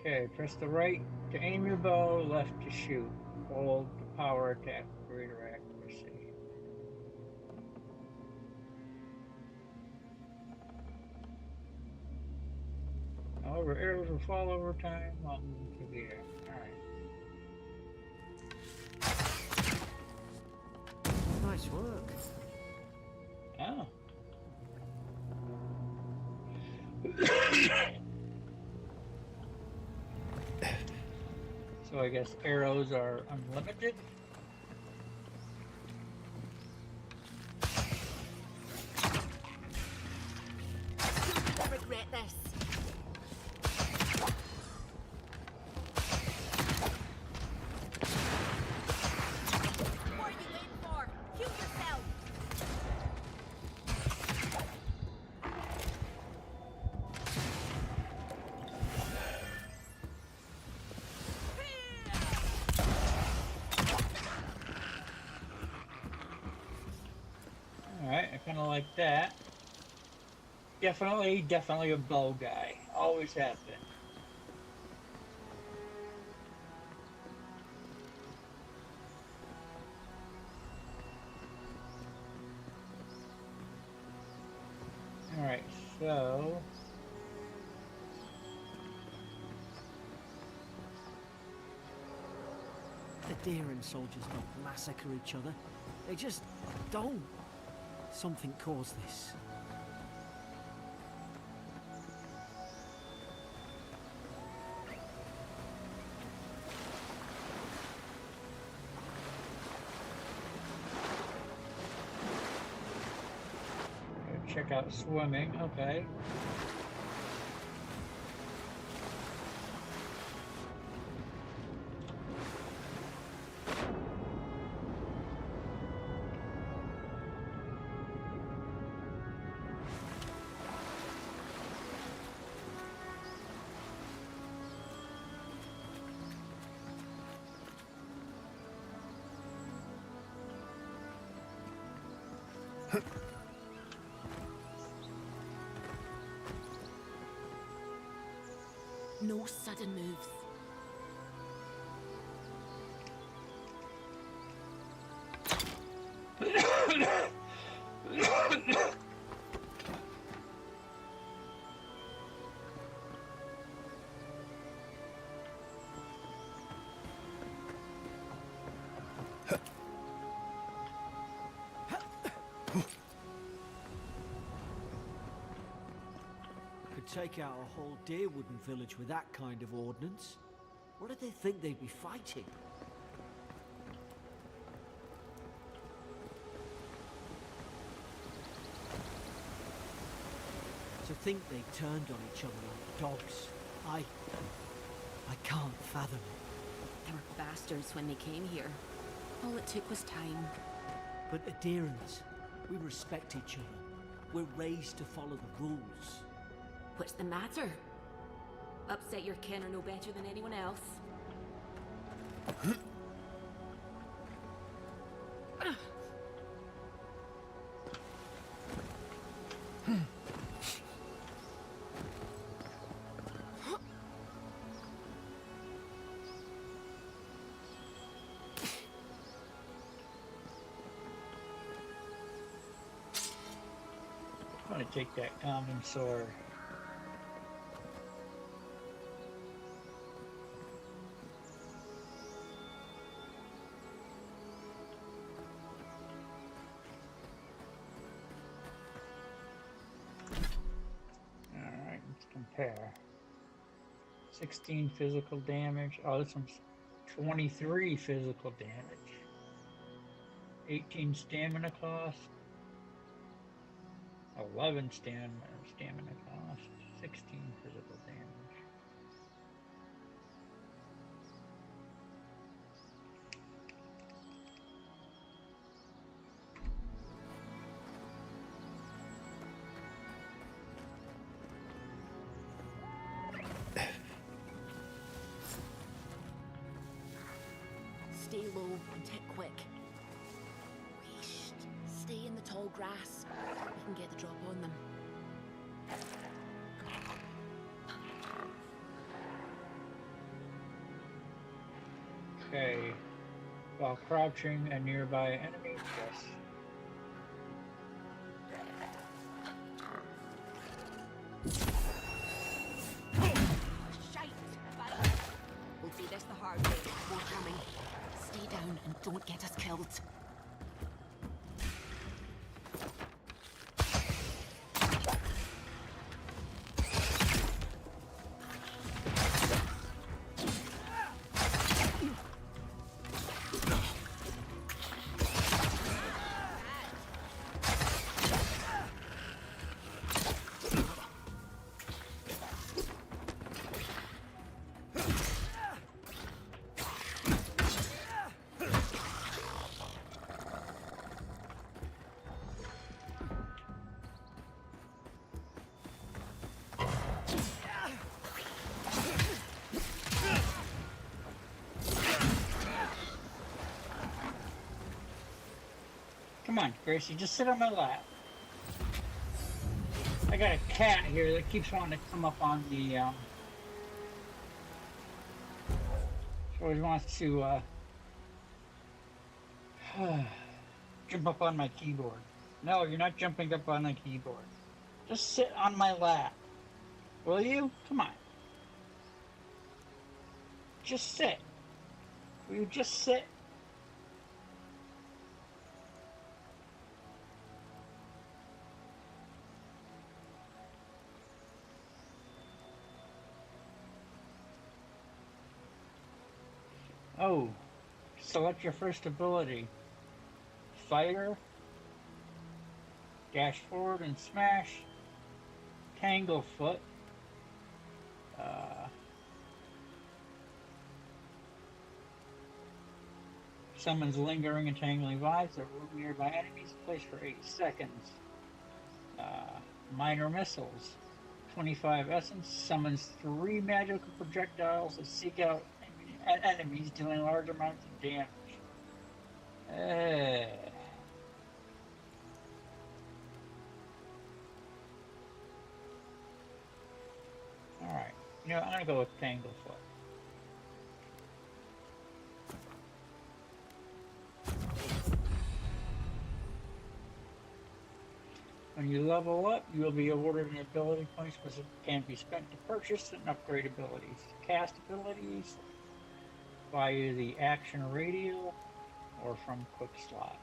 Speaker 1: Okay, press the right to aim your bow, left to shoot. Hold the power attack for greater accuracy. However, arrows will fall over time on to the air. Alright.
Speaker 5: Nice work.
Speaker 1: Oh. So I guess arrows are unlimited?
Speaker 7: You'll regret this. What are you waiting for? Heal yourself.
Speaker 1: Alright, I kinda like that. Definitely a bow guy. Always have been. Alright, so...
Speaker 5: The Deering soldiers don't massacre each other. They just don't. Something caused this.
Speaker 1: Check out swimming, okay.
Speaker 7: No sudden moves.
Speaker 5: Could take out a whole Deerwooden village with that kind of ordnance. What did they think they'd be fighting? To think they turned on each other like dogs. I can't fathom it.
Speaker 7: They were bastards when they came here. All it took was time.
Speaker 5: But adherents, we respect each other. We're raised to follow the rules.
Speaker 7: What's the matter? Upset your kin are no better than anyone else.
Speaker 1: I'm gonna take that common sword. Alright, let's compare. 16 physical damage. Oh, this one's 23 physical damage. 18 stamina cost. 11 stamina cost, 16 physical damage.
Speaker 7: Stay low and hit quick. Whoosh. Stay in the tall grass. We can get the drop on them.
Speaker 1: Okay. While crouching a nearby enemy, yes.
Speaker 7: Shite! Bye. We'll do this the hard way. More coming. Stay down and don't get us killed.
Speaker 1: Come on, Gracie, just sit on my lap. I got a cat here that keeps wanting to come up on the, she always wants to, jump up on my keyboard. No, you're not jumping up on the keyboard. Just sit on my lap. Will you? Come on. Just sit. Will you just sit? Oh, select your first ability. Fighter, dash forward and smash, Tanglefoot, summons lingering and tangling vibes that move nearby enemies, placed for 8 seconds. Minor missiles, 25 essence, summons 3 magical projectiles that seek out enemies, dealing large amounts of damage. Alright. You know, I'm gonna go with Tanglefoot. When you level up, you will be awarded an ability points which can be spent to purchase and upgrade abilities. Cast abilities via the action radio or from quick slot.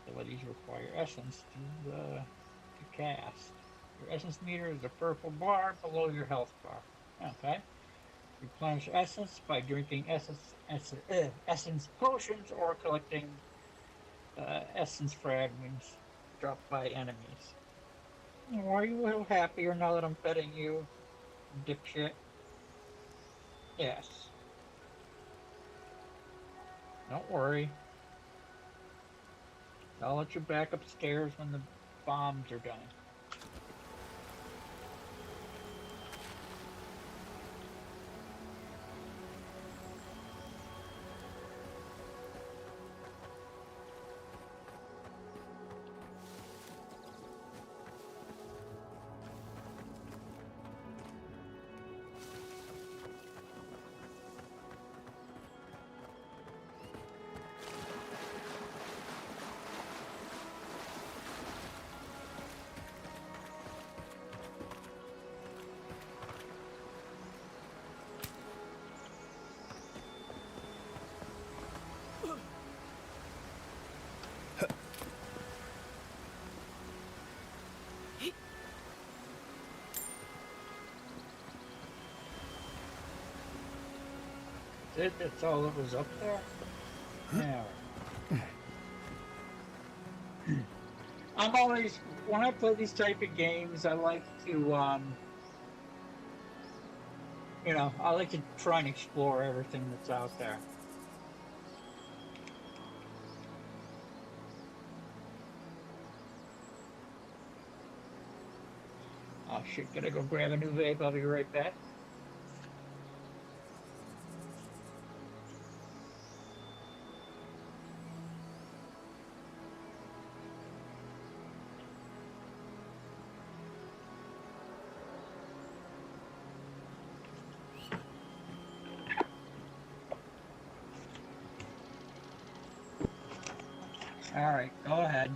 Speaker 1: Abilities require essence to cast. Your essence meter is the purple bar below your health bar. Okay. Replenish essence by drinking essence potions or collecting essence fragments dropped by enemies. Are you a little happier now that I'm petting you, dipshit? Yes. Don't worry. I'll let you back upstairs when the bombs are done. That's all that was up there? Now, I'm always, when I play these type of games, I like to, you know, I like to try and explore everything that's out there. Oh shit, gotta go grab a new vape, I'll be right back. Alright, go ahead.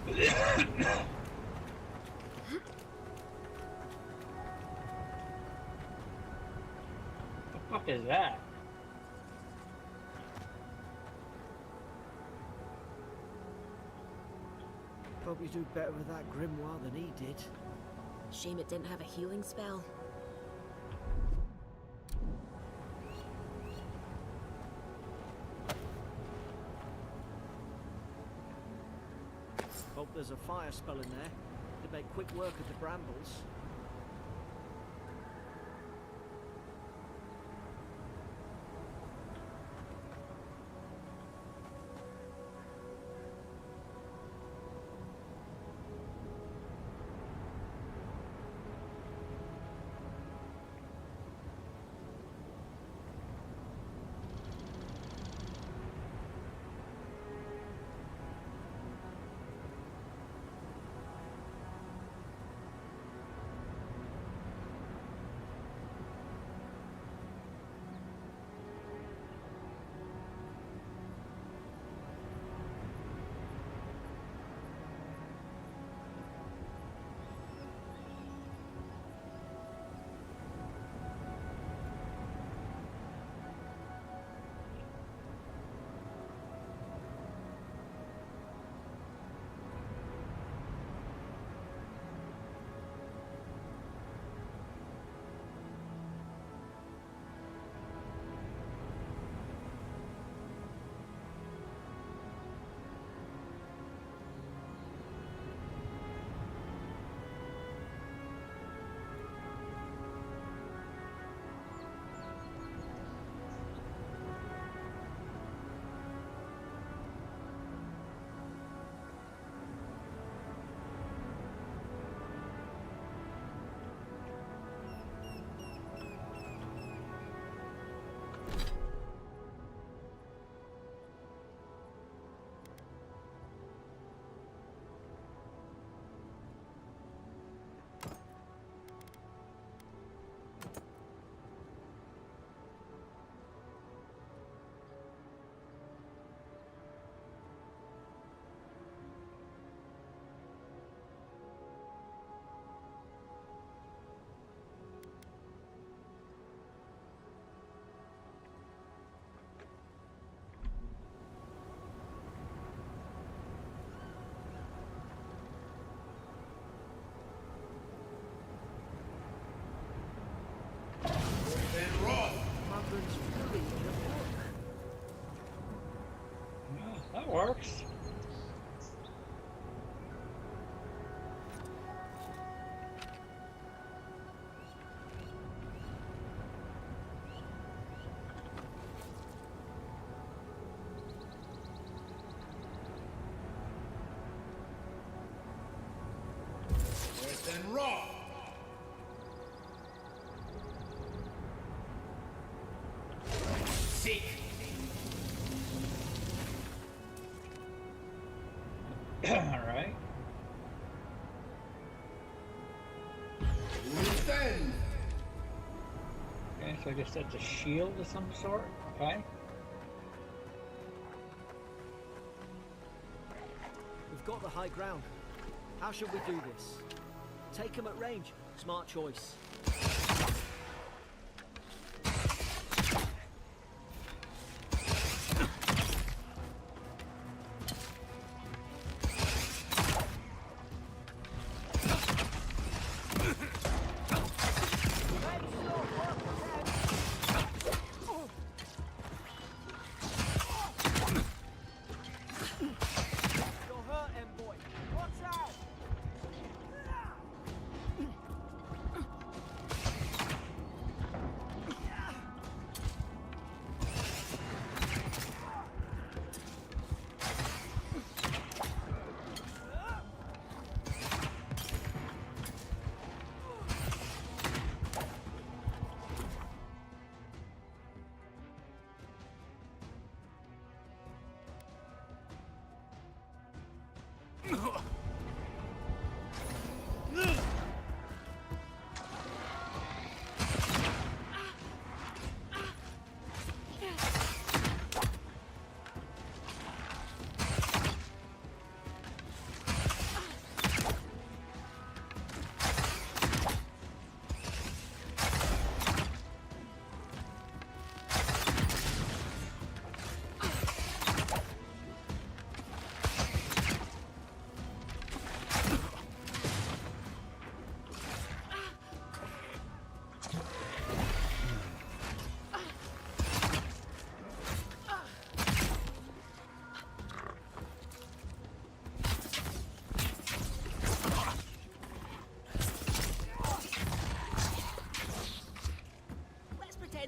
Speaker 1: The fuck is that?
Speaker 5: Probably do better with that grimoire than he did.
Speaker 7: Shame it didn't have a healing spell.
Speaker 5: Hope there's a fire spell in there to make quick work of the brambles.
Speaker 1: sparks.
Speaker 3: Earth and rock. Seek.
Speaker 1: Alright.
Speaker 3: Within.
Speaker 1: Okay, so I guess that's a shield of some sort. Okay.
Speaker 5: We've got the high ground. How should we do this? Take him at range. Smart choice.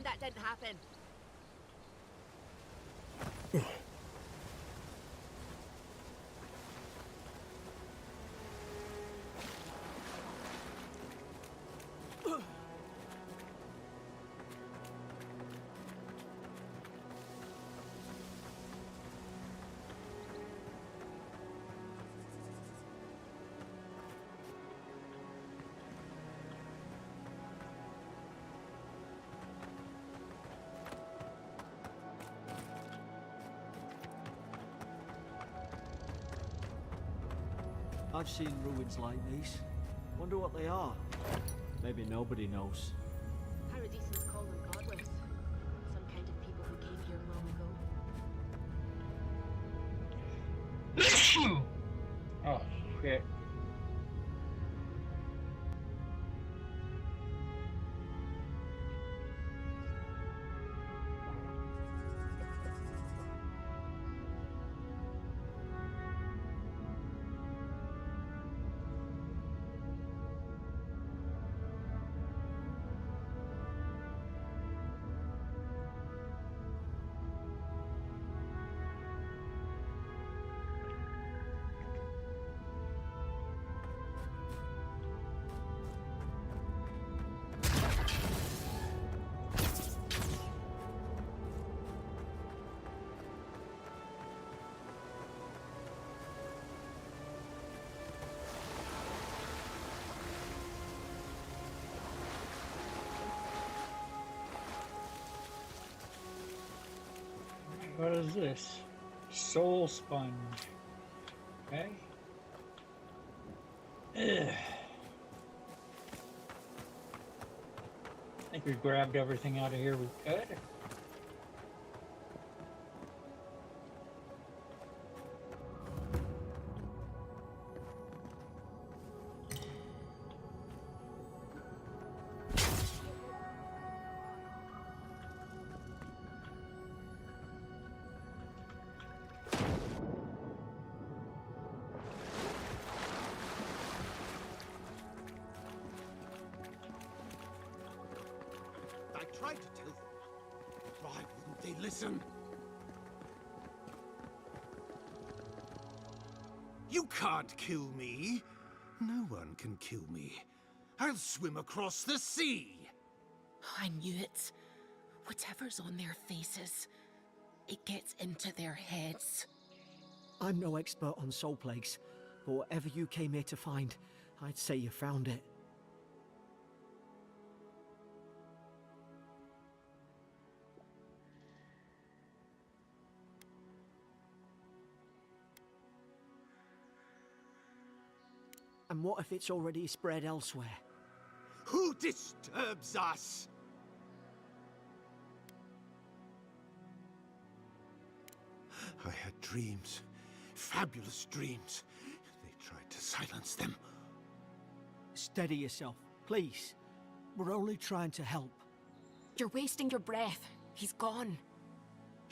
Speaker 7: That didn't happen.
Speaker 5: I've seen ruins like these. Wonder what they are. Maybe nobody knows.
Speaker 7: Paradisans call them godless. Some kind of people who came here long ago.
Speaker 1: Oh, shit. What is this? Soul sponge. Okay. Ugh. I think we grabbed everything out of here we could.
Speaker 3: tried to tell them. Why wouldn't they listen? You can't kill me. No one can kill me. I'll swim across the sea.
Speaker 7: I knew it. Whatever's on their faces, it gets into their heads.
Speaker 5: I'm no expert on soul plagues, but whatever you came here to find, I'd say you found it. And what if it's already spread elsewhere?
Speaker 3: Who disturbs us? I had dreams. Fabulous dreams. They tried to silence them.
Speaker 5: Steady yourself, please. We're only trying to help.
Speaker 7: You're wasting your breath. He's gone.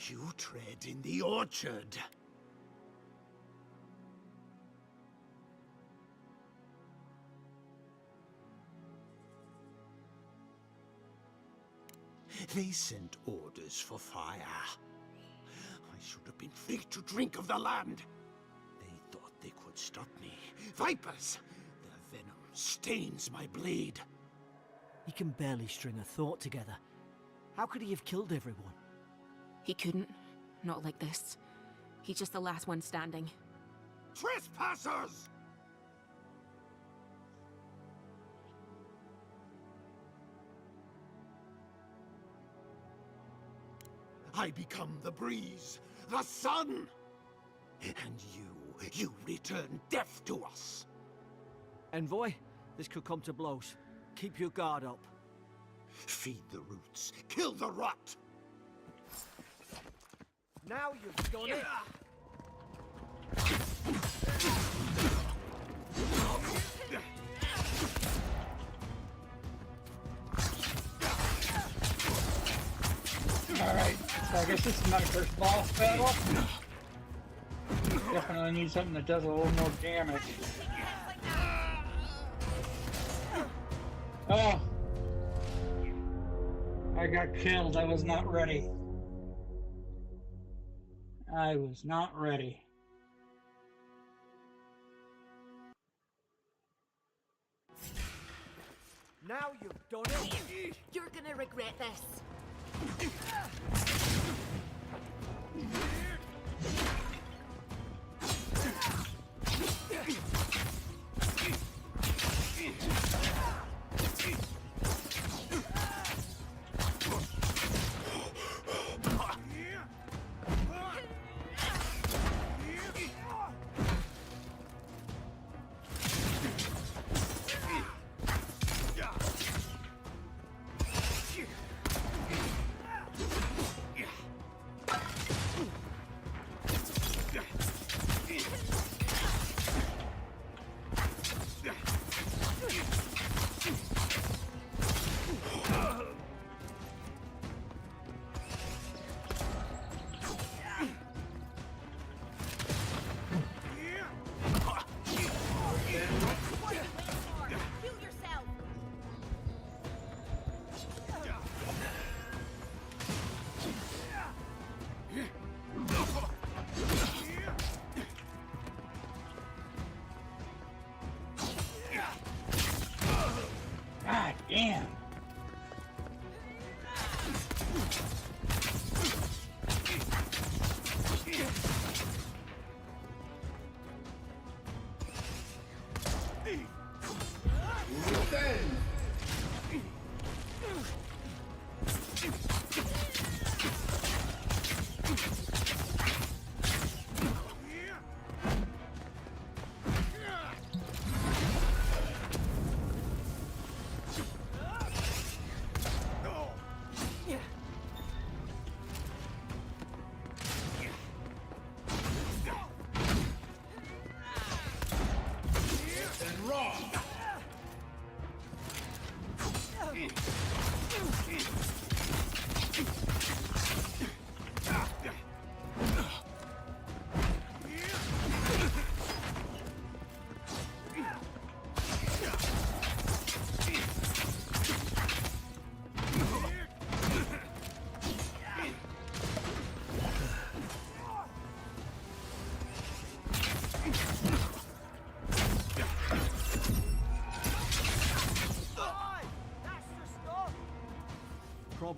Speaker 3: You tread in the orchard. They sent orders for fire. I should have been free to drink of the land. They thought they could stop me. Vipers! Their venom stains my blade.
Speaker 5: He can barely string a thought together. How could he have killed everyone?
Speaker 7: He couldn't. Not like this. He's just the last one standing.
Speaker 3: Trespassers! I become the breeze, the sun! And you return death to us!
Speaker 5: Envoy, this could come to blows. Keep your guard up.
Speaker 3: Feed the roots, kill the rot!
Speaker 5: Now you've done it!
Speaker 1: Alright, so I guess this is my first boss battle. Definitely need something that does a little more damage. Oh! I got killed. I was not ready. I was not ready.
Speaker 5: Now you've done it!
Speaker 7: You're gonna regret this.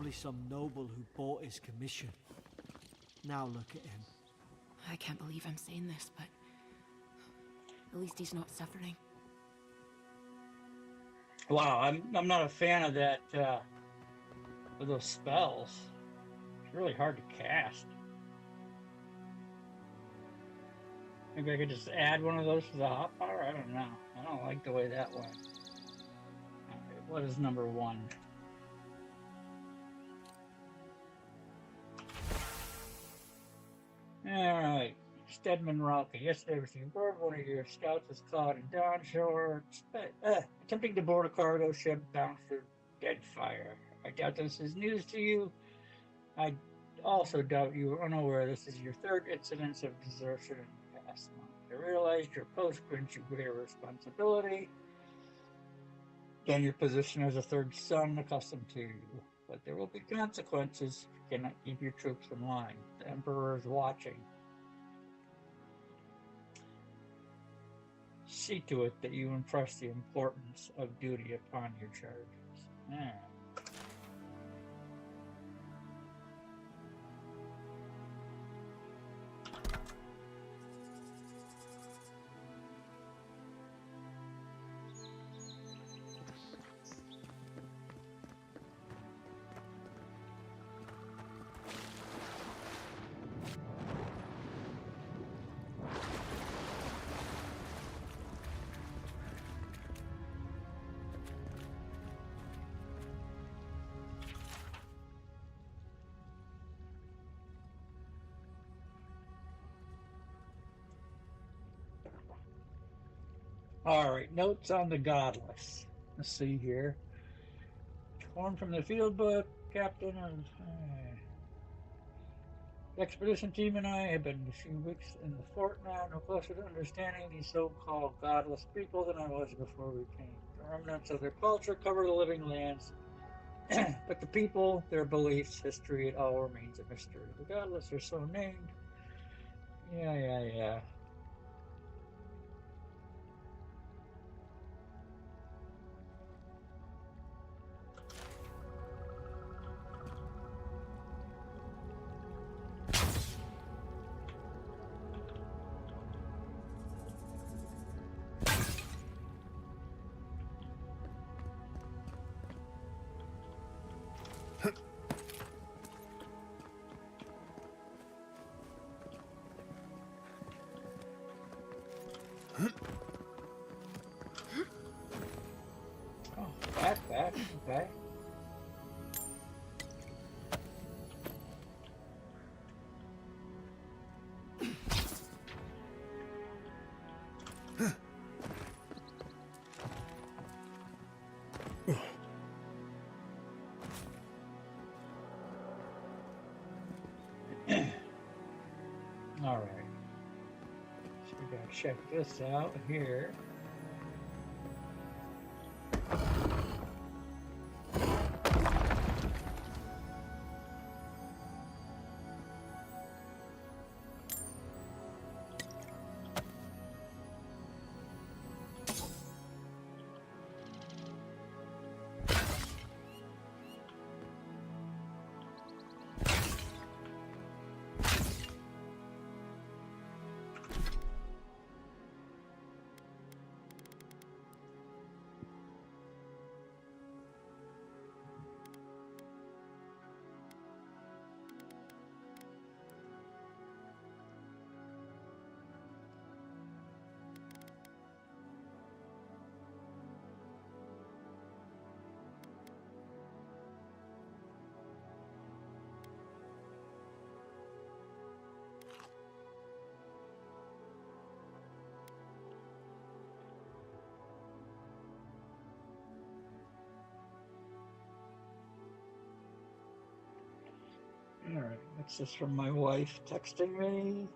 Speaker 5: Probably some noble who bought his commission. Now look at him.
Speaker 7: I can't believe I'm saying this, but at least he's not suffering.
Speaker 1: Wow, I'm not a fan of that of those spells. It's really hard to cast. Maybe I could just add one of those to the hotbar? I don't know. I don't like the way that went. Alright, what is number 1? Alright. Stedman Rocky. Yesterday received word one of your scouts was caught in Dawnshore, attempting to board a cargo ship bound for Deadfire. I doubt this is news to you. I also doubt you are unaware this is your 3rd incidence of desertion in the past month. I realized your post brings you greater responsibility than your position as a 3rd son accustomed to you. But there will be consequences if you cannot keep your troops in line. The Emperor is watching. See to it that you impress the importance of duty upon your charges. Yeah. Alright, notes on the godless. Let's see here. Torn from the field book, captain of... the expedition team and I have been a few weeks in the fort now, no closer to understanding these so-called godless people than I was before we came. The remnants of their culture cover the living lands, but the people, their beliefs, history, it all remains a mystery. The godless are so named. Yeah. Oh, back, okay. Alright. So we gotta check this out here. Alright, what's this from my wife texting me?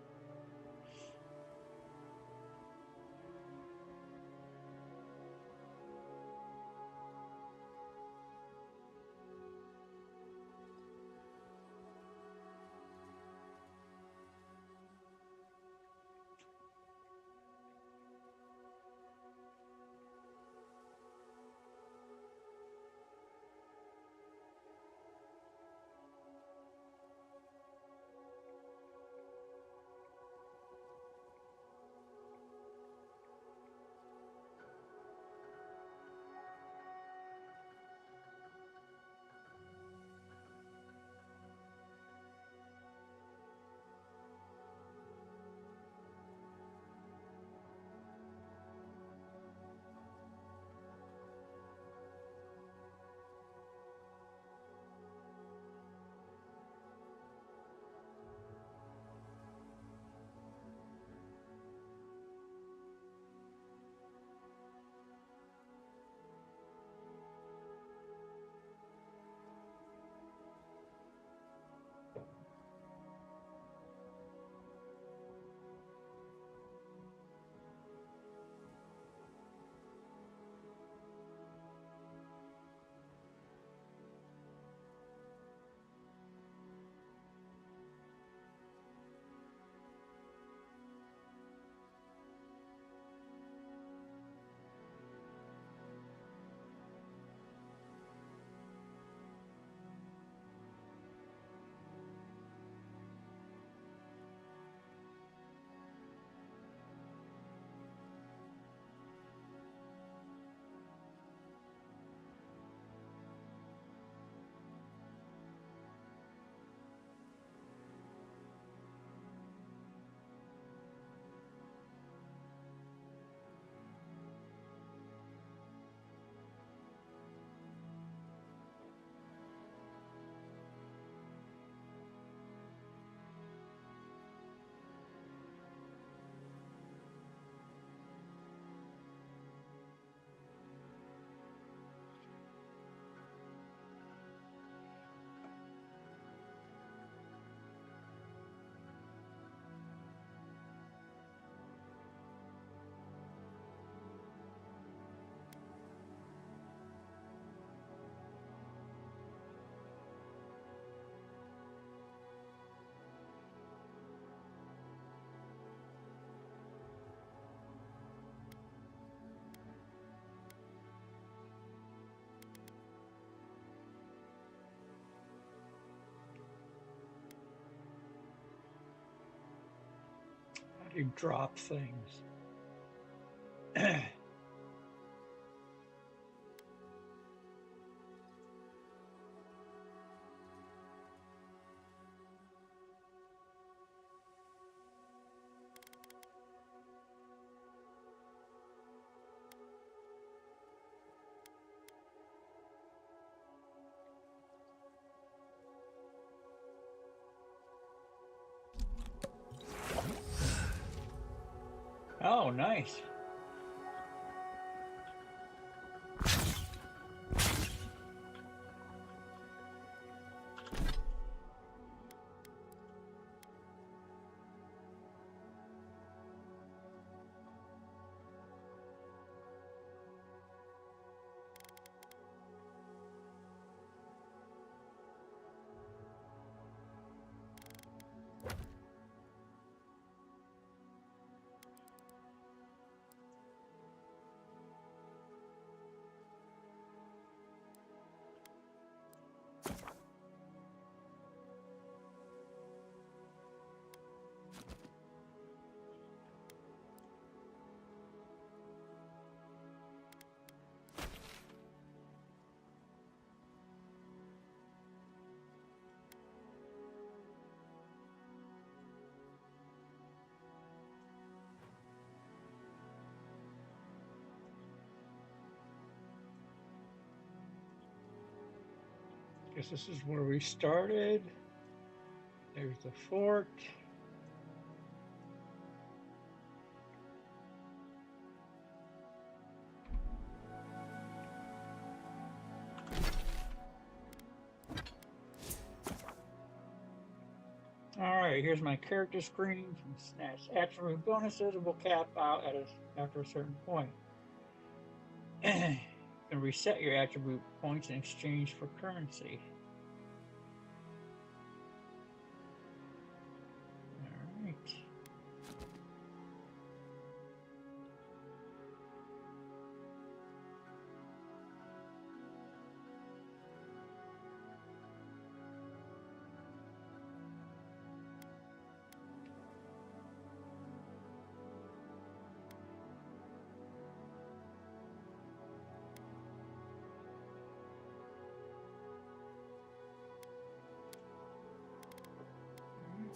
Speaker 1: You drop things. Oh, nice. Guess this is where we started. There's the fort. Alright, here's my character screen. Snatch attribute bonuses will cap out after a certain point. You can reset your attribute points in exchange for currency. Alright.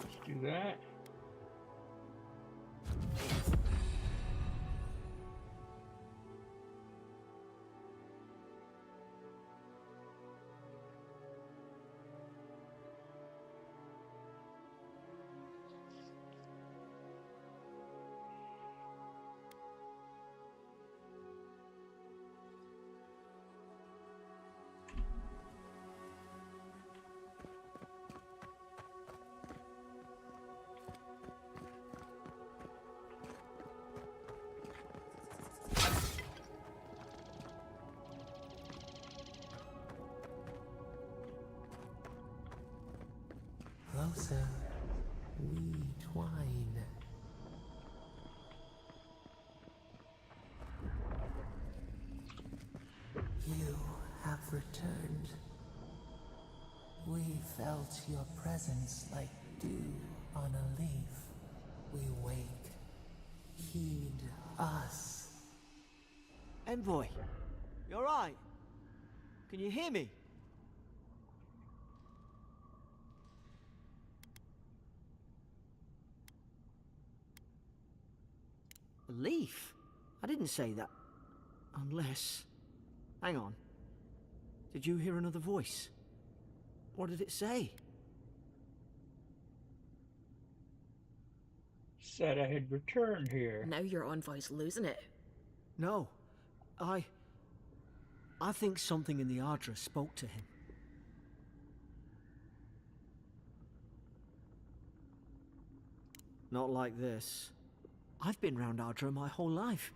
Speaker 1: Let's do that.
Speaker 6: Closer, we twine. You have returned. We felt your presence like dew on a leaf. We wake. Heed us.
Speaker 5: Envoy, you alright? Can you hear me? A leaf? I didn't say that. Unless... Hang on. Did you hear another voice? What did it say?
Speaker 1: Said I had returned here.
Speaker 7: Now your envoy's losing it.
Speaker 5: No. I think something in the Ardra spoke to him. Not like this. I've been round Ardra my whole life,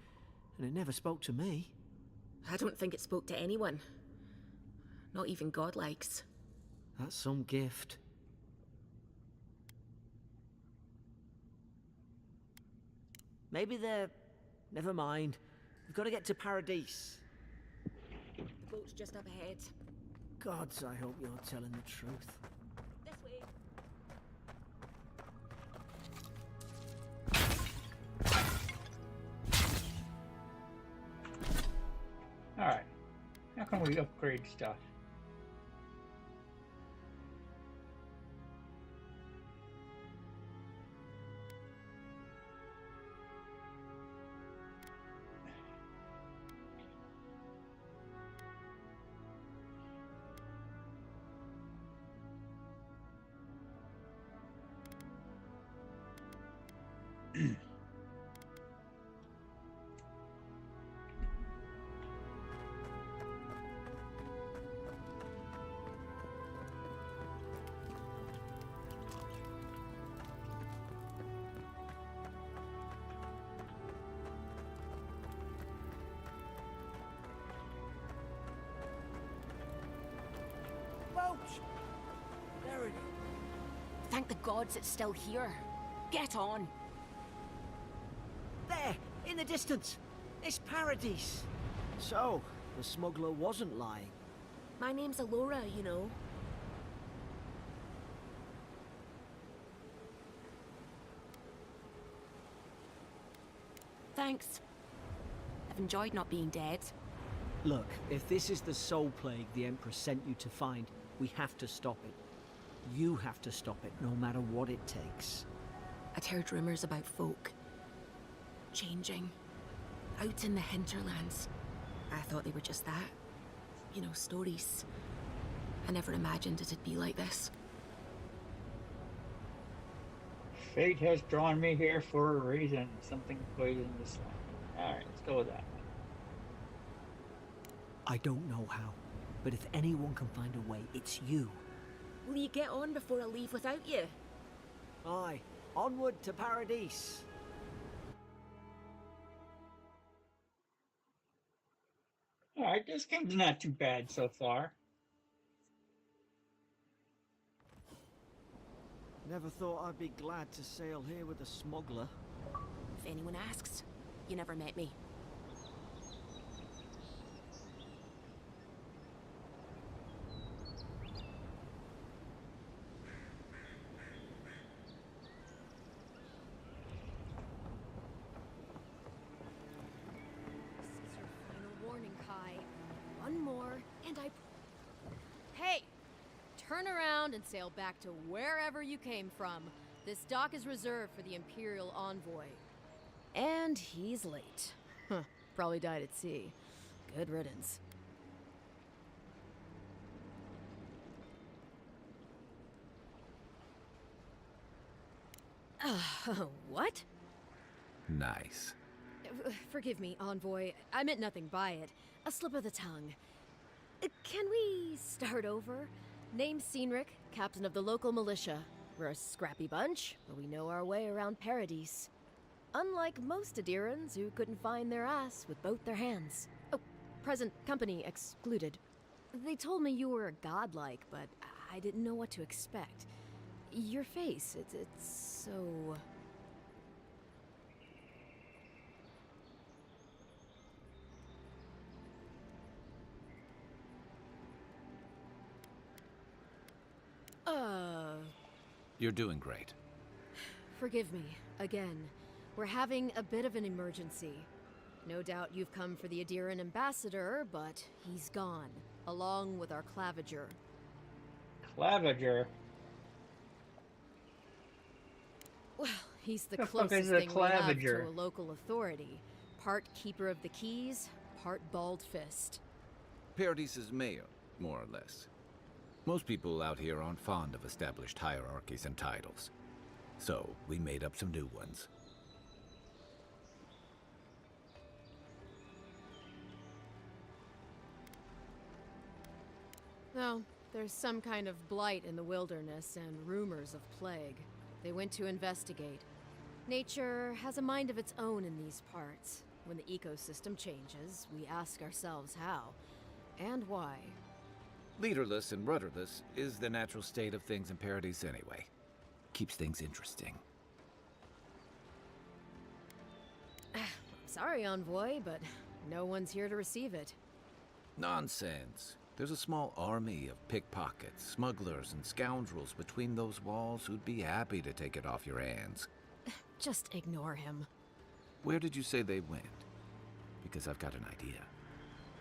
Speaker 5: and it never spoke to me.
Speaker 7: I don't think it spoke to anyone. Not even godlikes.
Speaker 5: That's some gift. Maybe they're... Never mind. We've got to get to Paradise.
Speaker 7: The boat's just up ahead.
Speaker 5: Gods, I hope you're telling the truth.
Speaker 7: This way.
Speaker 1: can we upgrade stuff?
Speaker 5: Ouch! There it is.
Speaker 7: Thank the gods it's still here. Get on.
Speaker 5: There, in the distance. It's Paradise. So, the smuggler wasn't lying.
Speaker 7: My name's Alora, you know. Thanks. I've enjoyed not being dead.
Speaker 5: Look, if this is the soul plague the Emperor sent you to find, we have to stop it. You have to stop it, no matter what it takes.
Speaker 7: I'd heard rumors about folk changing out in the hinterlands. I thought they were just that. You know, stories. I never imagined it'd be like this.
Speaker 1: Fate has drawn me here for a reason. Something poisoned the sun. Alright, let's go with that.
Speaker 5: I don't know how, but if anyone can find a way, it's you.
Speaker 7: Will you get on before I leave without you?
Speaker 5: Aye, onward to Paradise.
Speaker 1: Alright, this game's not too bad so far.
Speaker 5: Never thought I'd be glad to sail here with a smuggler.
Speaker 7: If anyone asks, you never met me.
Speaker 4: This is your final warning, Kai. One more, and I... Hey! Turn around and sail back to wherever you came from. This dock is reserved for the Imperial Envoy. And he's late. Huh, probably died at sea. Good riddance. What?
Speaker 8: Nice.
Speaker 4: Forgive me, Envoy. I meant nothing by it. A slip of the tongue. Can we start over? Name's Cynric, captain of the local militia. We're a scrappy bunch, but we know our way around Paradise. Unlike most Adirans who couldn't find their ass with both their hands. Oh, present company excluded. They told me you were godlike, but I didn't know what to expect. Your face, it's so...
Speaker 8: You're doing great.
Speaker 4: Forgive me, again. We're having a bit of an emergency. No doubt you've come for the Adiran ambassador, but he's gone, along with our claviger.
Speaker 1: Claviger?
Speaker 4: Well, he's the
Speaker 1: The fuck
Speaker 4: closest
Speaker 1: is a
Speaker 4: thing we have to
Speaker 1: claviger?
Speaker 4: a local authority. Part keeper of the keys, part bald fist.
Speaker 8: Paradise's mayor, more or less. Most people out here aren't fond of established hierarchies and titles. So, we made up some new ones.
Speaker 4: Well, there's some kind of blight in the wilderness and rumors of plague. They went to investigate. Nature has a mind of its own in these parts. When the ecosystem changes, we ask ourselves how and why.
Speaker 8: Leaderless and rudderless is the natural state of things in Paradise anyway. Keeps things interesting.
Speaker 4: Sorry, Envoy, but no one's here to receive it.
Speaker 8: Nonsense. There's a small army of pickpockets, smugglers, and scoundrels between those walls who'd be happy to take it off your hands.
Speaker 4: Just ignore him.
Speaker 8: Where did you say they went? Because I've got an idea.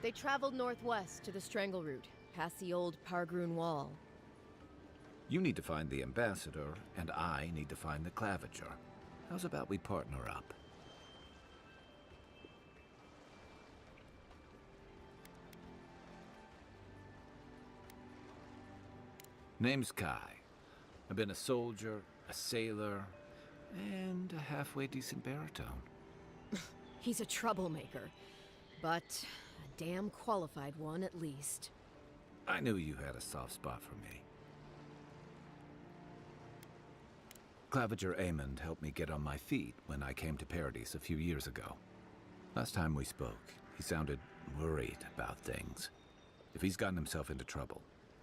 Speaker 4: They traveled northwest to the Strangle Route, past the old Pargroon Wall.
Speaker 8: You need to find the ambassador, and I need to find the Claviger. How's about we partner up? Name's Kai. I've been a soldier, a sailor, and a halfway decent baritone.
Speaker 4: He's a troublemaker, but a damn qualified one at least.
Speaker 8: I knew you had a soft spot for me. Claviger Aemond helped me get on my feet when I came to Paradise a few years ago. Last time we spoke, he sounded worried about things. If he's gotten himself into trouble,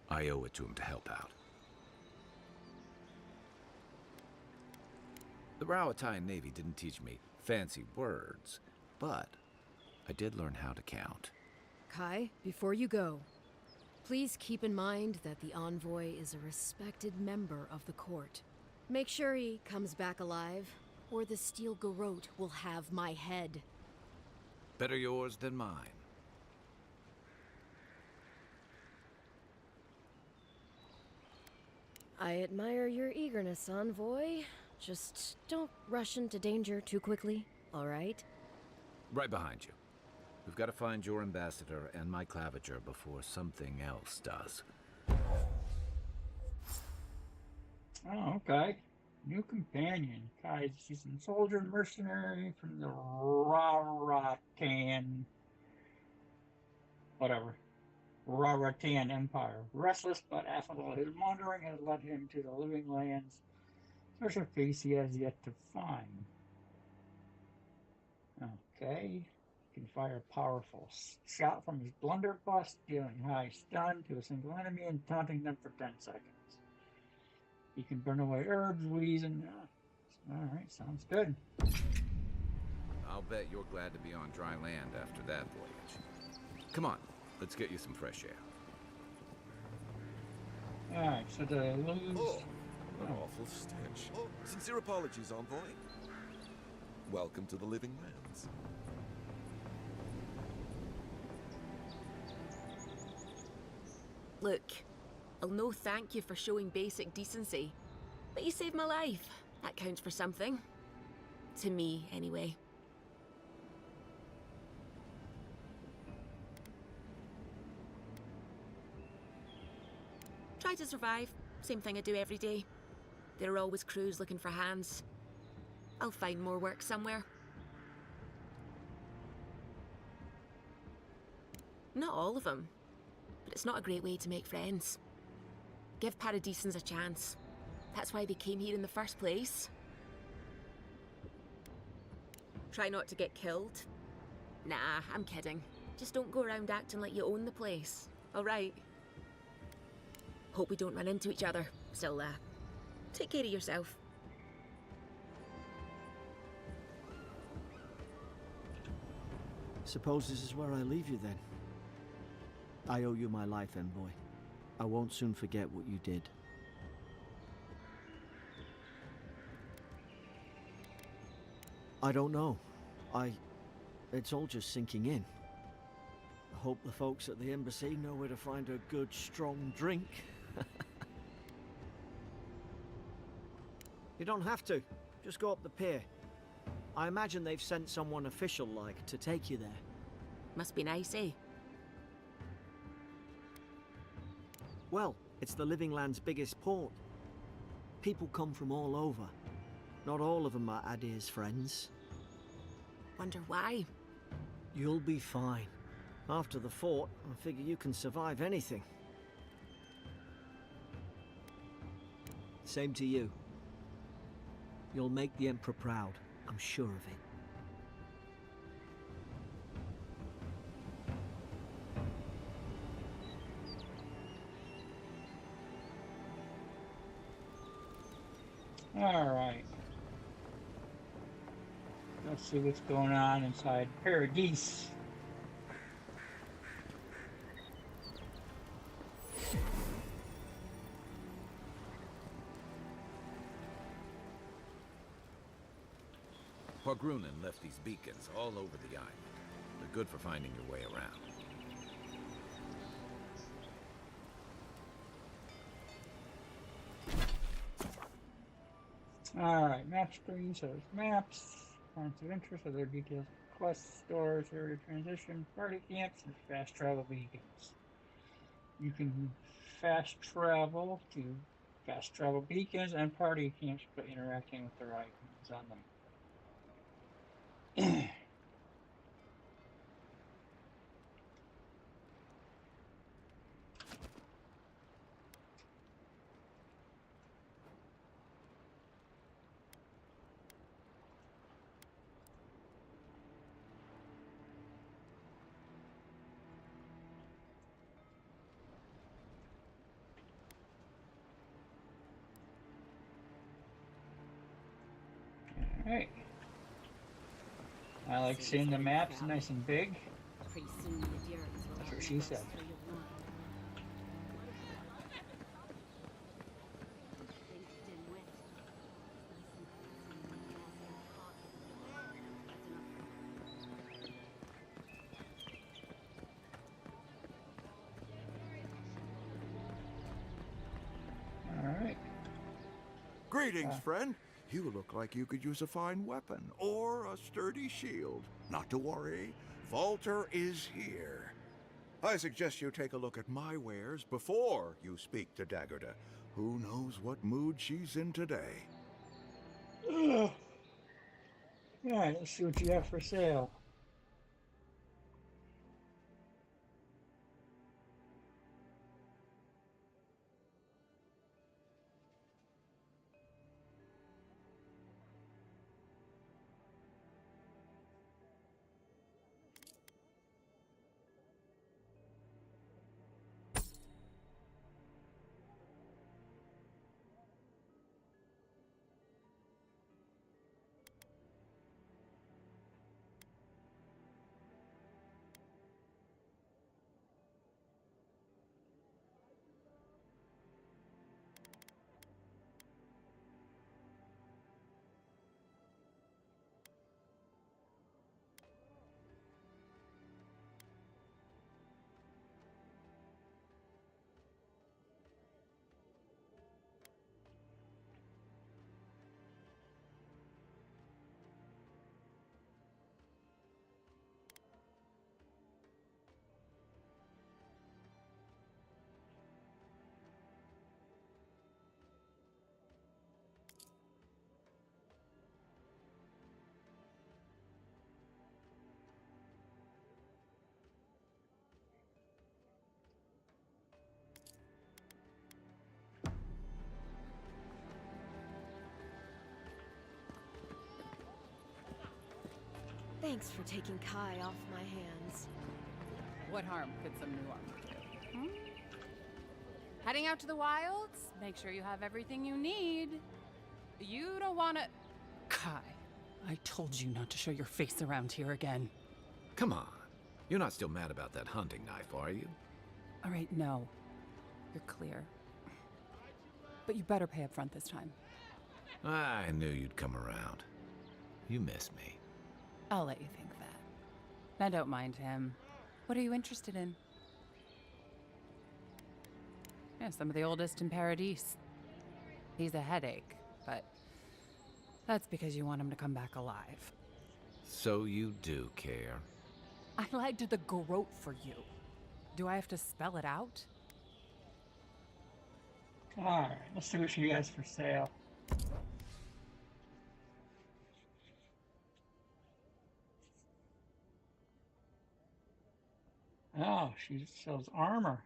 Speaker 8: I owe it to him to help out. The Rowatine Navy didn't teach me fancy words, but I did learn how to count.
Speaker 4: Kai, before you go, please keep in mind that the envoy is a respected member of the court. Make sure he comes back alive, or the Steel Garrote will have my head.
Speaker 8: Better yours than mine.
Speaker 4: I admire your eagerness, envoy. Just don't rush into danger too quickly, all right?
Speaker 8: Right behind you. We've got to find your ambassador and my Claviger before something else does.
Speaker 1: Oh, okay. New companion. Kai, she's a soldier and mercenary from the Raratan... whatever. Raratan Empire. Restless but affable, his wandering has led him to the living lands. There's a face he has yet to find. Okay. He can fire a powerful shot from his blunderbuss, dealing high stun to a single enemy and taunting them for 10 seconds. He can burn away herbs, weeds, and... Alright, sounds good.
Speaker 8: I'll bet you're glad to be on dry land after that voyage. Come on, let's get you some fresh air.
Speaker 1: Alright, so the lose...
Speaker 9: Oh, an awful stench. Oh, sincere apologies, envoy. Welcome to the Living Lands.
Speaker 7: Look, I'll no thank you for showing basic decency, but you saved my life. That counts for something. To me, anyway. Try to survive. Same thing I do every day. There are always crews looking for hands. I'll find more work somewhere. Not all of them, but it's not a great way to make friends. Give Paradisans a chance. That's why they came here in the first place. Try not to get killed. Nah, I'm kidding. Just don't go around acting like you own the place, alright? Hope we don't run into each other. Still, take care of yourself.
Speaker 5: Suppose this is where I leave you then. I owe you my life, envoy. I won't soon forget what you did. I don't know. It's all just sinking in. I hope the folks at the embassy know where to find a good, strong drink. You don't have to. Just go up the pier. I imagine they've sent someone official-like to take you there.
Speaker 7: Must be nice, eh?
Speaker 5: Well, it's the Living Land's biggest port. People come from all over. Not all of them are Adir's friends.
Speaker 7: Wonder why?
Speaker 5: You'll be fine. After the fort, I figure you can survive anything. Same to you. You'll make the Emperor proud, I'm sure of it.
Speaker 1: Alright. Let's see what's going on inside Paradise.
Speaker 8: Pargrunin left these beacons all over the island. They're good for finding your way around.
Speaker 1: Alright, map screen shows maps, points of interest, other details, quests, stores, area transition, party camps, and fast travel beacons. You can fast travel to fast travel beacons and party camps by interacting with the icons on them. Alright. I like seeing the maps nice and big. That's what she said. Alright.
Speaker 9: Greetings, friend. You look like you could use a fine weapon or a sturdy shield. Not to worry, Walter is here. I suggest you take a look at my wares before you speak to Daggerda. Who knows what mood she's in today?
Speaker 1: Alright, let's see what you have for sale.
Speaker 4: Thanks for taking Kai off my hands.
Speaker 10: What harm could some new armor do? Hmm? Heading out to the wilds? Make sure you have everything you need. You don't want to... Kai, I told you not to show your face around here again.
Speaker 8: Come on. You're not still mad about that hunting knife, are you?
Speaker 10: All right, no. You're clear. But you better pay up front this time.
Speaker 8: I knew you'd come around. You miss me.
Speaker 10: I'll let you think that. I don't mind him. What are you interested in? Yeah, some of the oldest in Paradise. He's a headache, but that's because you want him to come back alive.
Speaker 8: So you do care.
Speaker 10: I lied to the Garrote for you. Do I have to spell it out?
Speaker 1: Alright, let's see what she has for sale. Oh, she sells armor.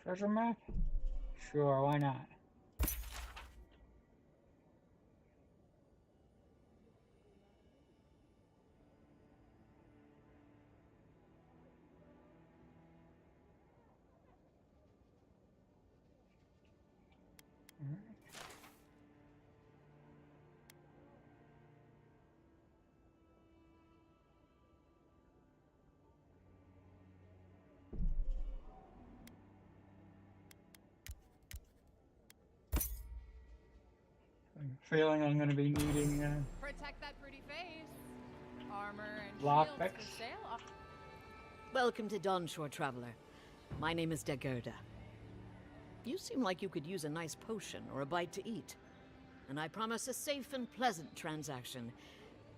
Speaker 1: Treasure map? Sure, why not? feeling I'm going to be needing
Speaker 10: Protect that pretty face. Armor and
Speaker 1: lock
Speaker 10: shields
Speaker 1: picks.
Speaker 10: for sale.
Speaker 5: Welcome to Dawnshore, Traveler. My name is Dagerda. You seem like you could use a nice potion or a bite to eat. And I promise a safe and pleasant transaction,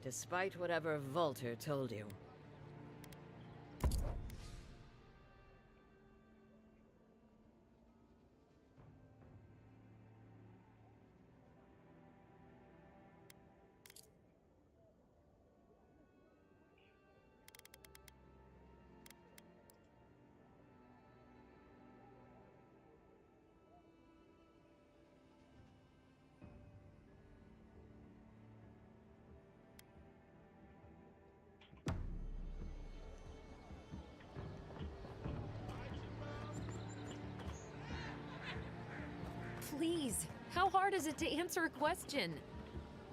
Speaker 5: despite whatever Volter told you.
Speaker 4: Please, how hard is it to answer a question?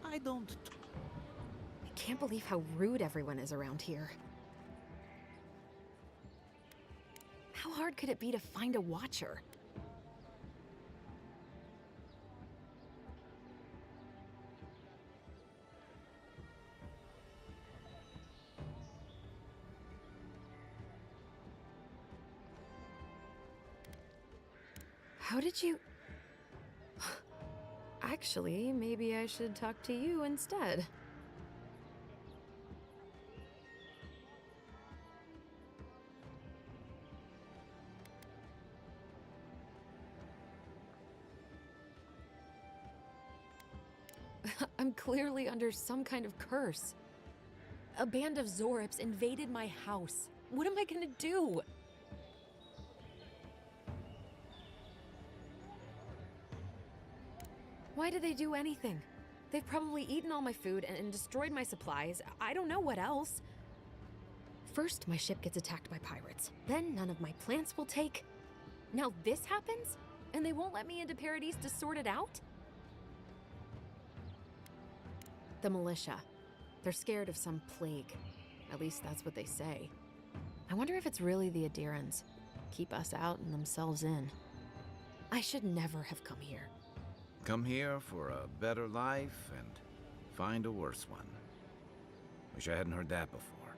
Speaker 5: I don't...
Speaker 4: I can't believe how rude everyone is around here. How hard could it be to find a watcher? How did you... Actually, maybe I should talk to you instead. I'm clearly under some kind of curse. A band of Zorips invaded my house. What am I gonna do? Why did they do anything? They've probably eaten all my food and destroyed my supplies. I don't know what else. First, my ship gets attacked by pirates. Then none of my plants will take. Now this happens? And they won't let me into Paradise to sort it out? The militia. They're scared of some plague. At least that's what they say. I wonder if it's really the Adirans. Keep us out and themselves in. I should never have come here.
Speaker 8: Come here for a better life and find a worse one. Wish I hadn't heard that before.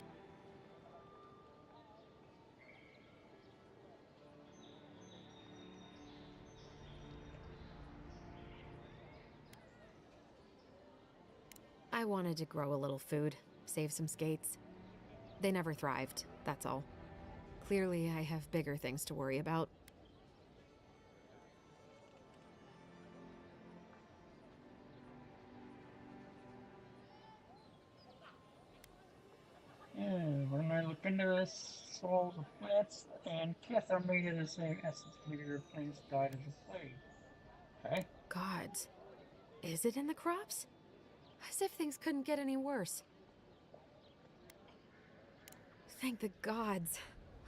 Speaker 4: I wanted to grow a little food, save some skates. They never thrived, that's all. Clearly, I have bigger things to worry about.
Speaker 1: Yeah, when I look into this, souls of plants and Kith are made of the same essence. Maybe your plants died of the plague. Okay.
Speaker 4: Gods. Is it in the crops? As if things couldn't get any worse. Thank the gods.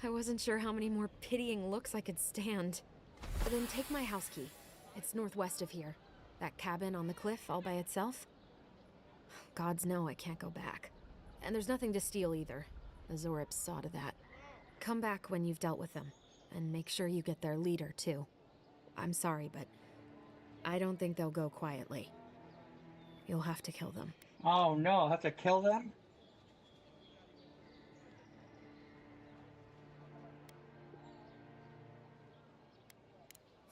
Speaker 4: I wasn't sure how many more pitying looks I could stand. But then take my house key. It's northwest of here. That cabin on the cliff all by itself. Gods know I can't go back. And there's nothing to steal either. The Zorips saw to that. Come back when you've dealt with them. And make sure you get their leader, too. I'm sorry, but I don't think they'll go quietly. You'll have to kill them.
Speaker 1: Oh no, I'll have to kill them?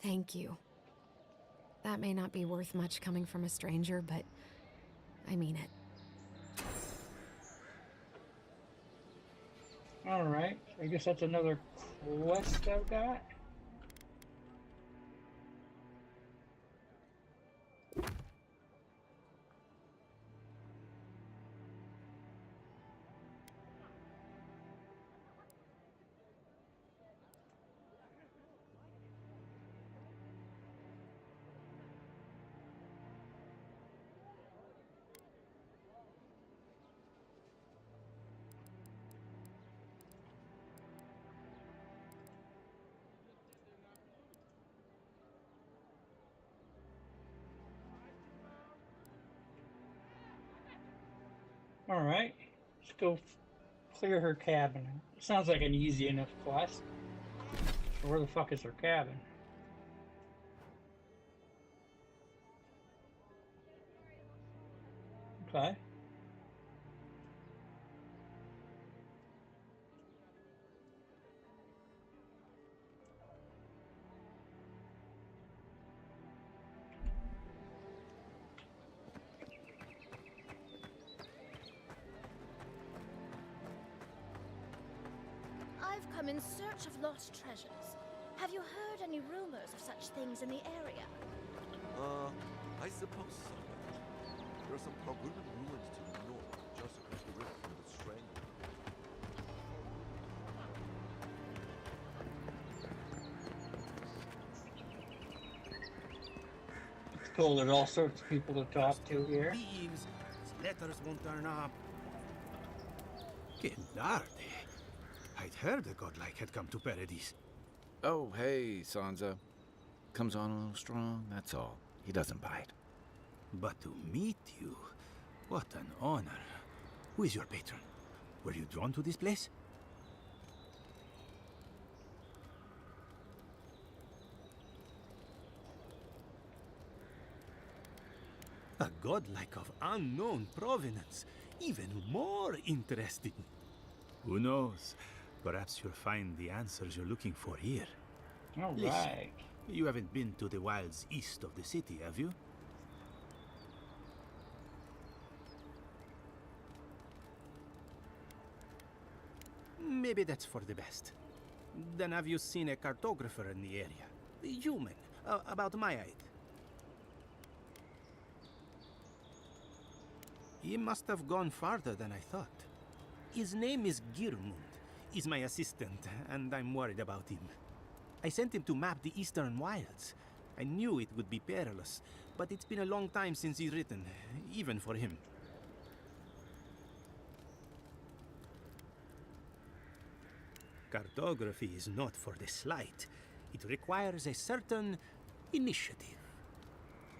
Speaker 4: Thank you. That may not be worth much coming from a stranger, but I mean it.
Speaker 1: Alright, I guess that's another quest I've got. Alright, let's go clear her cabin. Sounds like an easy enough quest. So where the fuck is her cabin? Okay.
Speaker 4: I've come in search of lost treasures. Have you heard any rumors of such things in the area?
Speaker 11: I suppose so. There are some Parunan ruins to the north, just across the river from the Strangle.
Speaker 1: It's cool. There's all sorts of people to talk to here.
Speaker 3: Thieves. Letters won't turn up. Que tarde. I'd heard a godlike had come to Paradise.
Speaker 8: Oh, hey, Sansa. Comes on a little strong, that's all. He doesn't bite.
Speaker 3: But to meet you, what an honor. Who is your patron? Were you drawn to this place? A godlike of unknown provenance. Even more interesting. Who knows? Perhaps you'll find the answers you're looking for here.
Speaker 1: All
Speaker 3: Listen,
Speaker 1: right.
Speaker 3: you haven't been to the wilds east of the city, have you? Maybe that's for the best. Then have you seen a cartographer in the area? A human, about my height. He must have gone farther than I thought. His name is Girmund. He's my assistant, and I'm worried about him. I sent him to map the eastern wilds. I knew it would be perilous, but it's been a long time since he's written, even for him. Cartography is not for the slight. It requires a certain initiative.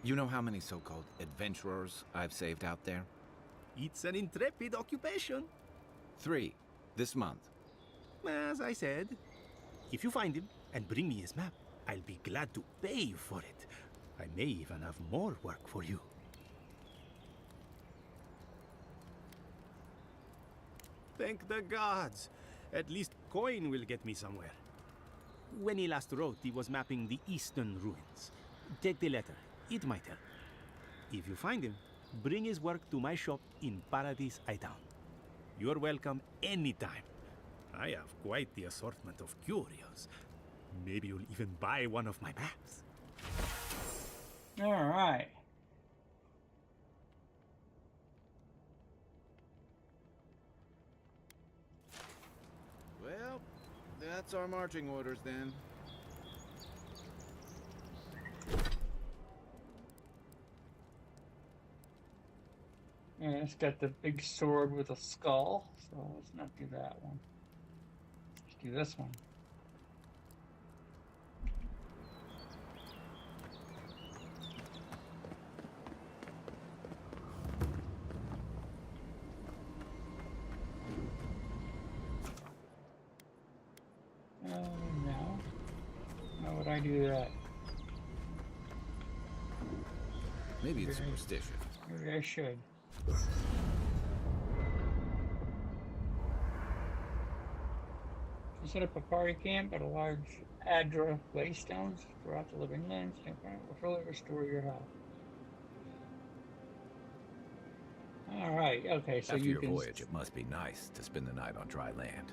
Speaker 8: You know how many so-called adventurers I've saved out there?
Speaker 3: It's an intrepid occupation.
Speaker 8: 3, this month.
Speaker 3: As I said, if you find him and bring me his map, I'll be glad to pay you for it. I may even have more work for you. Thank the gods. At least coin will get me somewhere. When he last wrote, he was mapping the eastern ruins. Take the letter. It might help. If you find him, bring his work to my shop in Paradise Town. You're welcome anytime. I have quite the assortment of curios. Maybe you'll even buy one of my maps.
Speaker 1: All right.
Speaker 8: Well, that's our marching orders then.
Speaker 1: Yeah, it's got the big sword with a skull, so let's not do that one. Let's do this one. No. How would I do that?
Speaker 8: Maybe it's superstition.
Speaker 1: Maybe I should. To set up a party camp at a large Adra waystones throughout the living lands and fully restore your health. Alright, okay, so
Speaker 8: After
Speaker 1: you
Speaker 8: your
Speaker 1: can
Speaker 8: voyage, it must be nice to spend the night on dry land.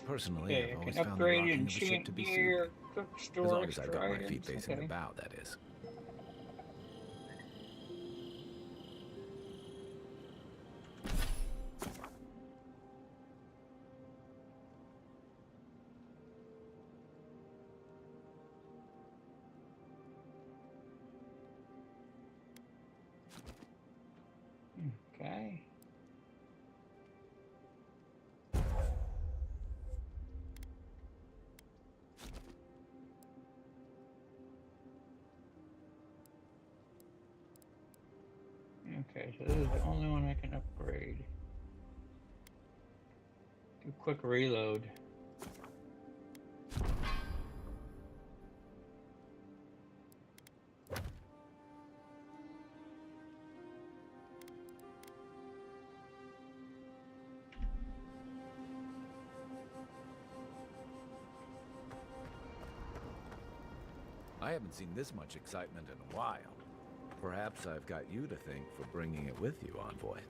Speaker 8: Personally,
Speaker 1: okay,
Speaker 8: I've
Speaker 1: I
Speaker 8: always
Speaker 1: can
Speaker 8: found the
Speaker 1: upgrade
Speaker 8: rocking of a ship
Speaker 1: enchant
Speaker 8: to be
Speaker 1: gear,
Speaker 8: soothing.
Speaker 1: cook,
Speaker 8: As
Speaker 1: store
Speaker 8: long as I've
Speaker 1: extra
Speaker 8: got my
Speaker 1: items,
Speaker 8: feet facing
Speaker 1: okay.
Speaker 8: the bow, that is.
Speaker 1: Okay. Okay, so this is the only one I can upgrade. Do quick reload.
Speaker 8: I haven't seen this much excitement in a while. Perhaps I've got you to thank for bringing it with you, Envoy.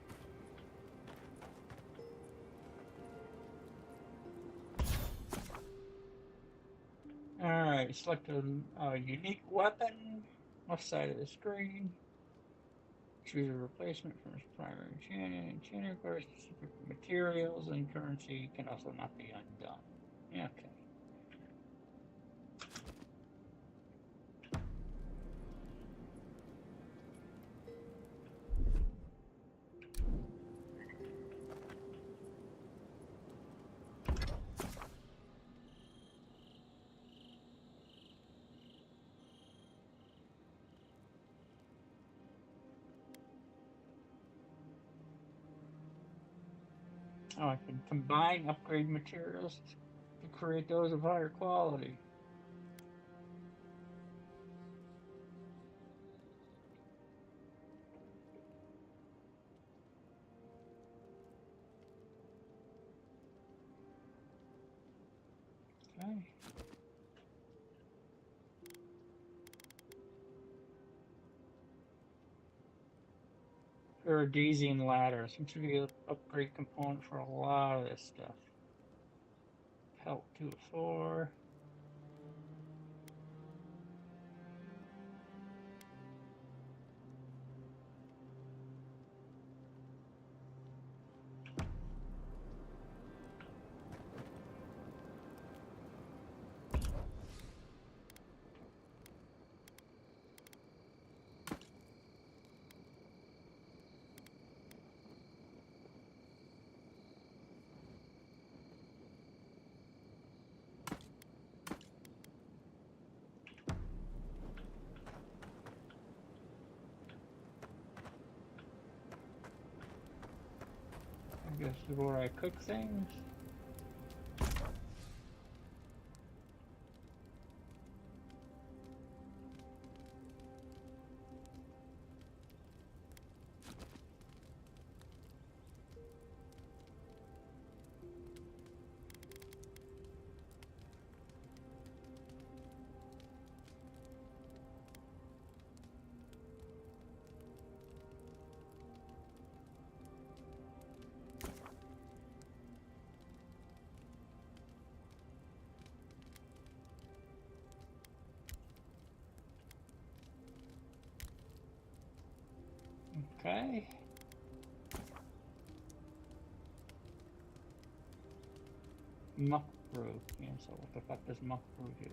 Speaker 1: Alright, select a unique weapon. Left side of the screen. Choose a replacement from its primary enchanting. Enchanting requires specific materials, and currency can also not be undone. Yeah, okay. Oh, I can combine upgrade materials to create those of higher quality. Okay. Paradisian ladder seems to be an upgrade component for a lot of this stuff. Pelt 2 of 4. I guess this is where I cook things. Okay. Muck brew. Yeah, so what the fuck does muck brew do?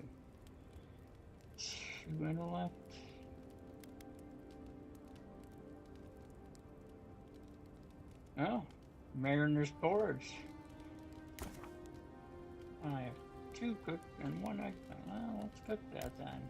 Speaker 1: 2 intellect. Oh, Mariner's Porridge. I have 2 cooked and 1 egg. Well, let's cook that then.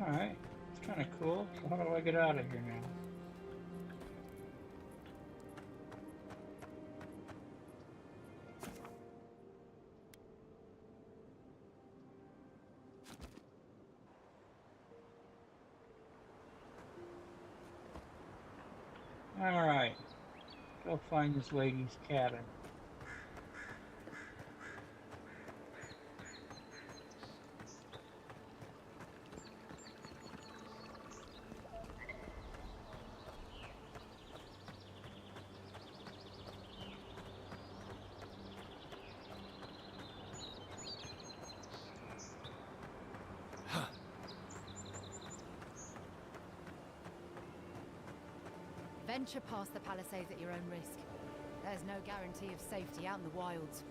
Speaker 1: Alright, it's kind of cool. So how do I get out of here now? Alright, go find this lady's cabin.
Speaker 12: Venture past the palisades at your own risk. There's no guarantee of safety out in the wilds.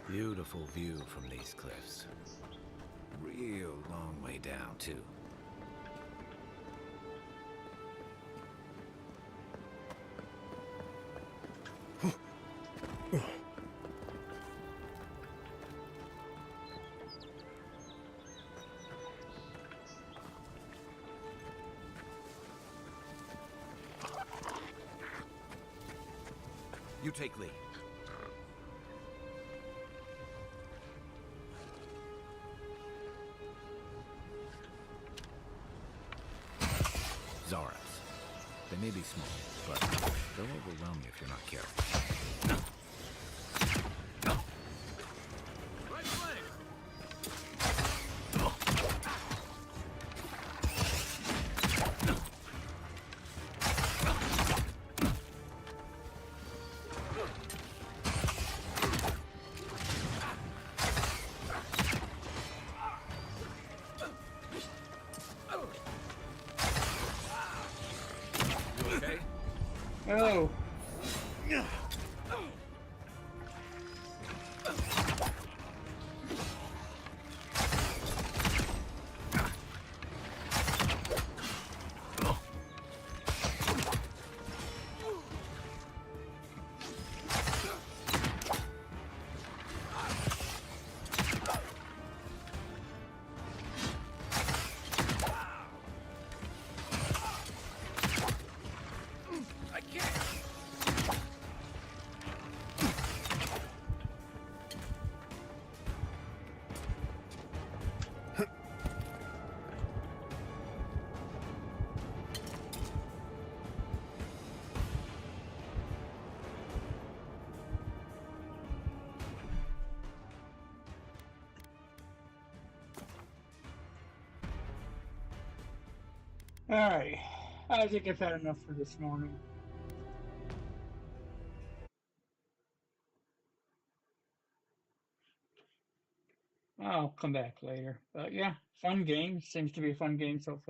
Speaker 8: Beautiful view from these cliffs. Real long way down, too. You take lead. Zarats. They may be small, but they'll overwhelm you if you're not careful.
Speaker 3: Right flank!
Speaker 8: You okay?
Speaker 1: Oh.
Speaker 3: I can't!
Speaker 1: Alright. I think I've had enough for this morning. I'll come back later. But yeah, fun game. Seems to be a fun game so far.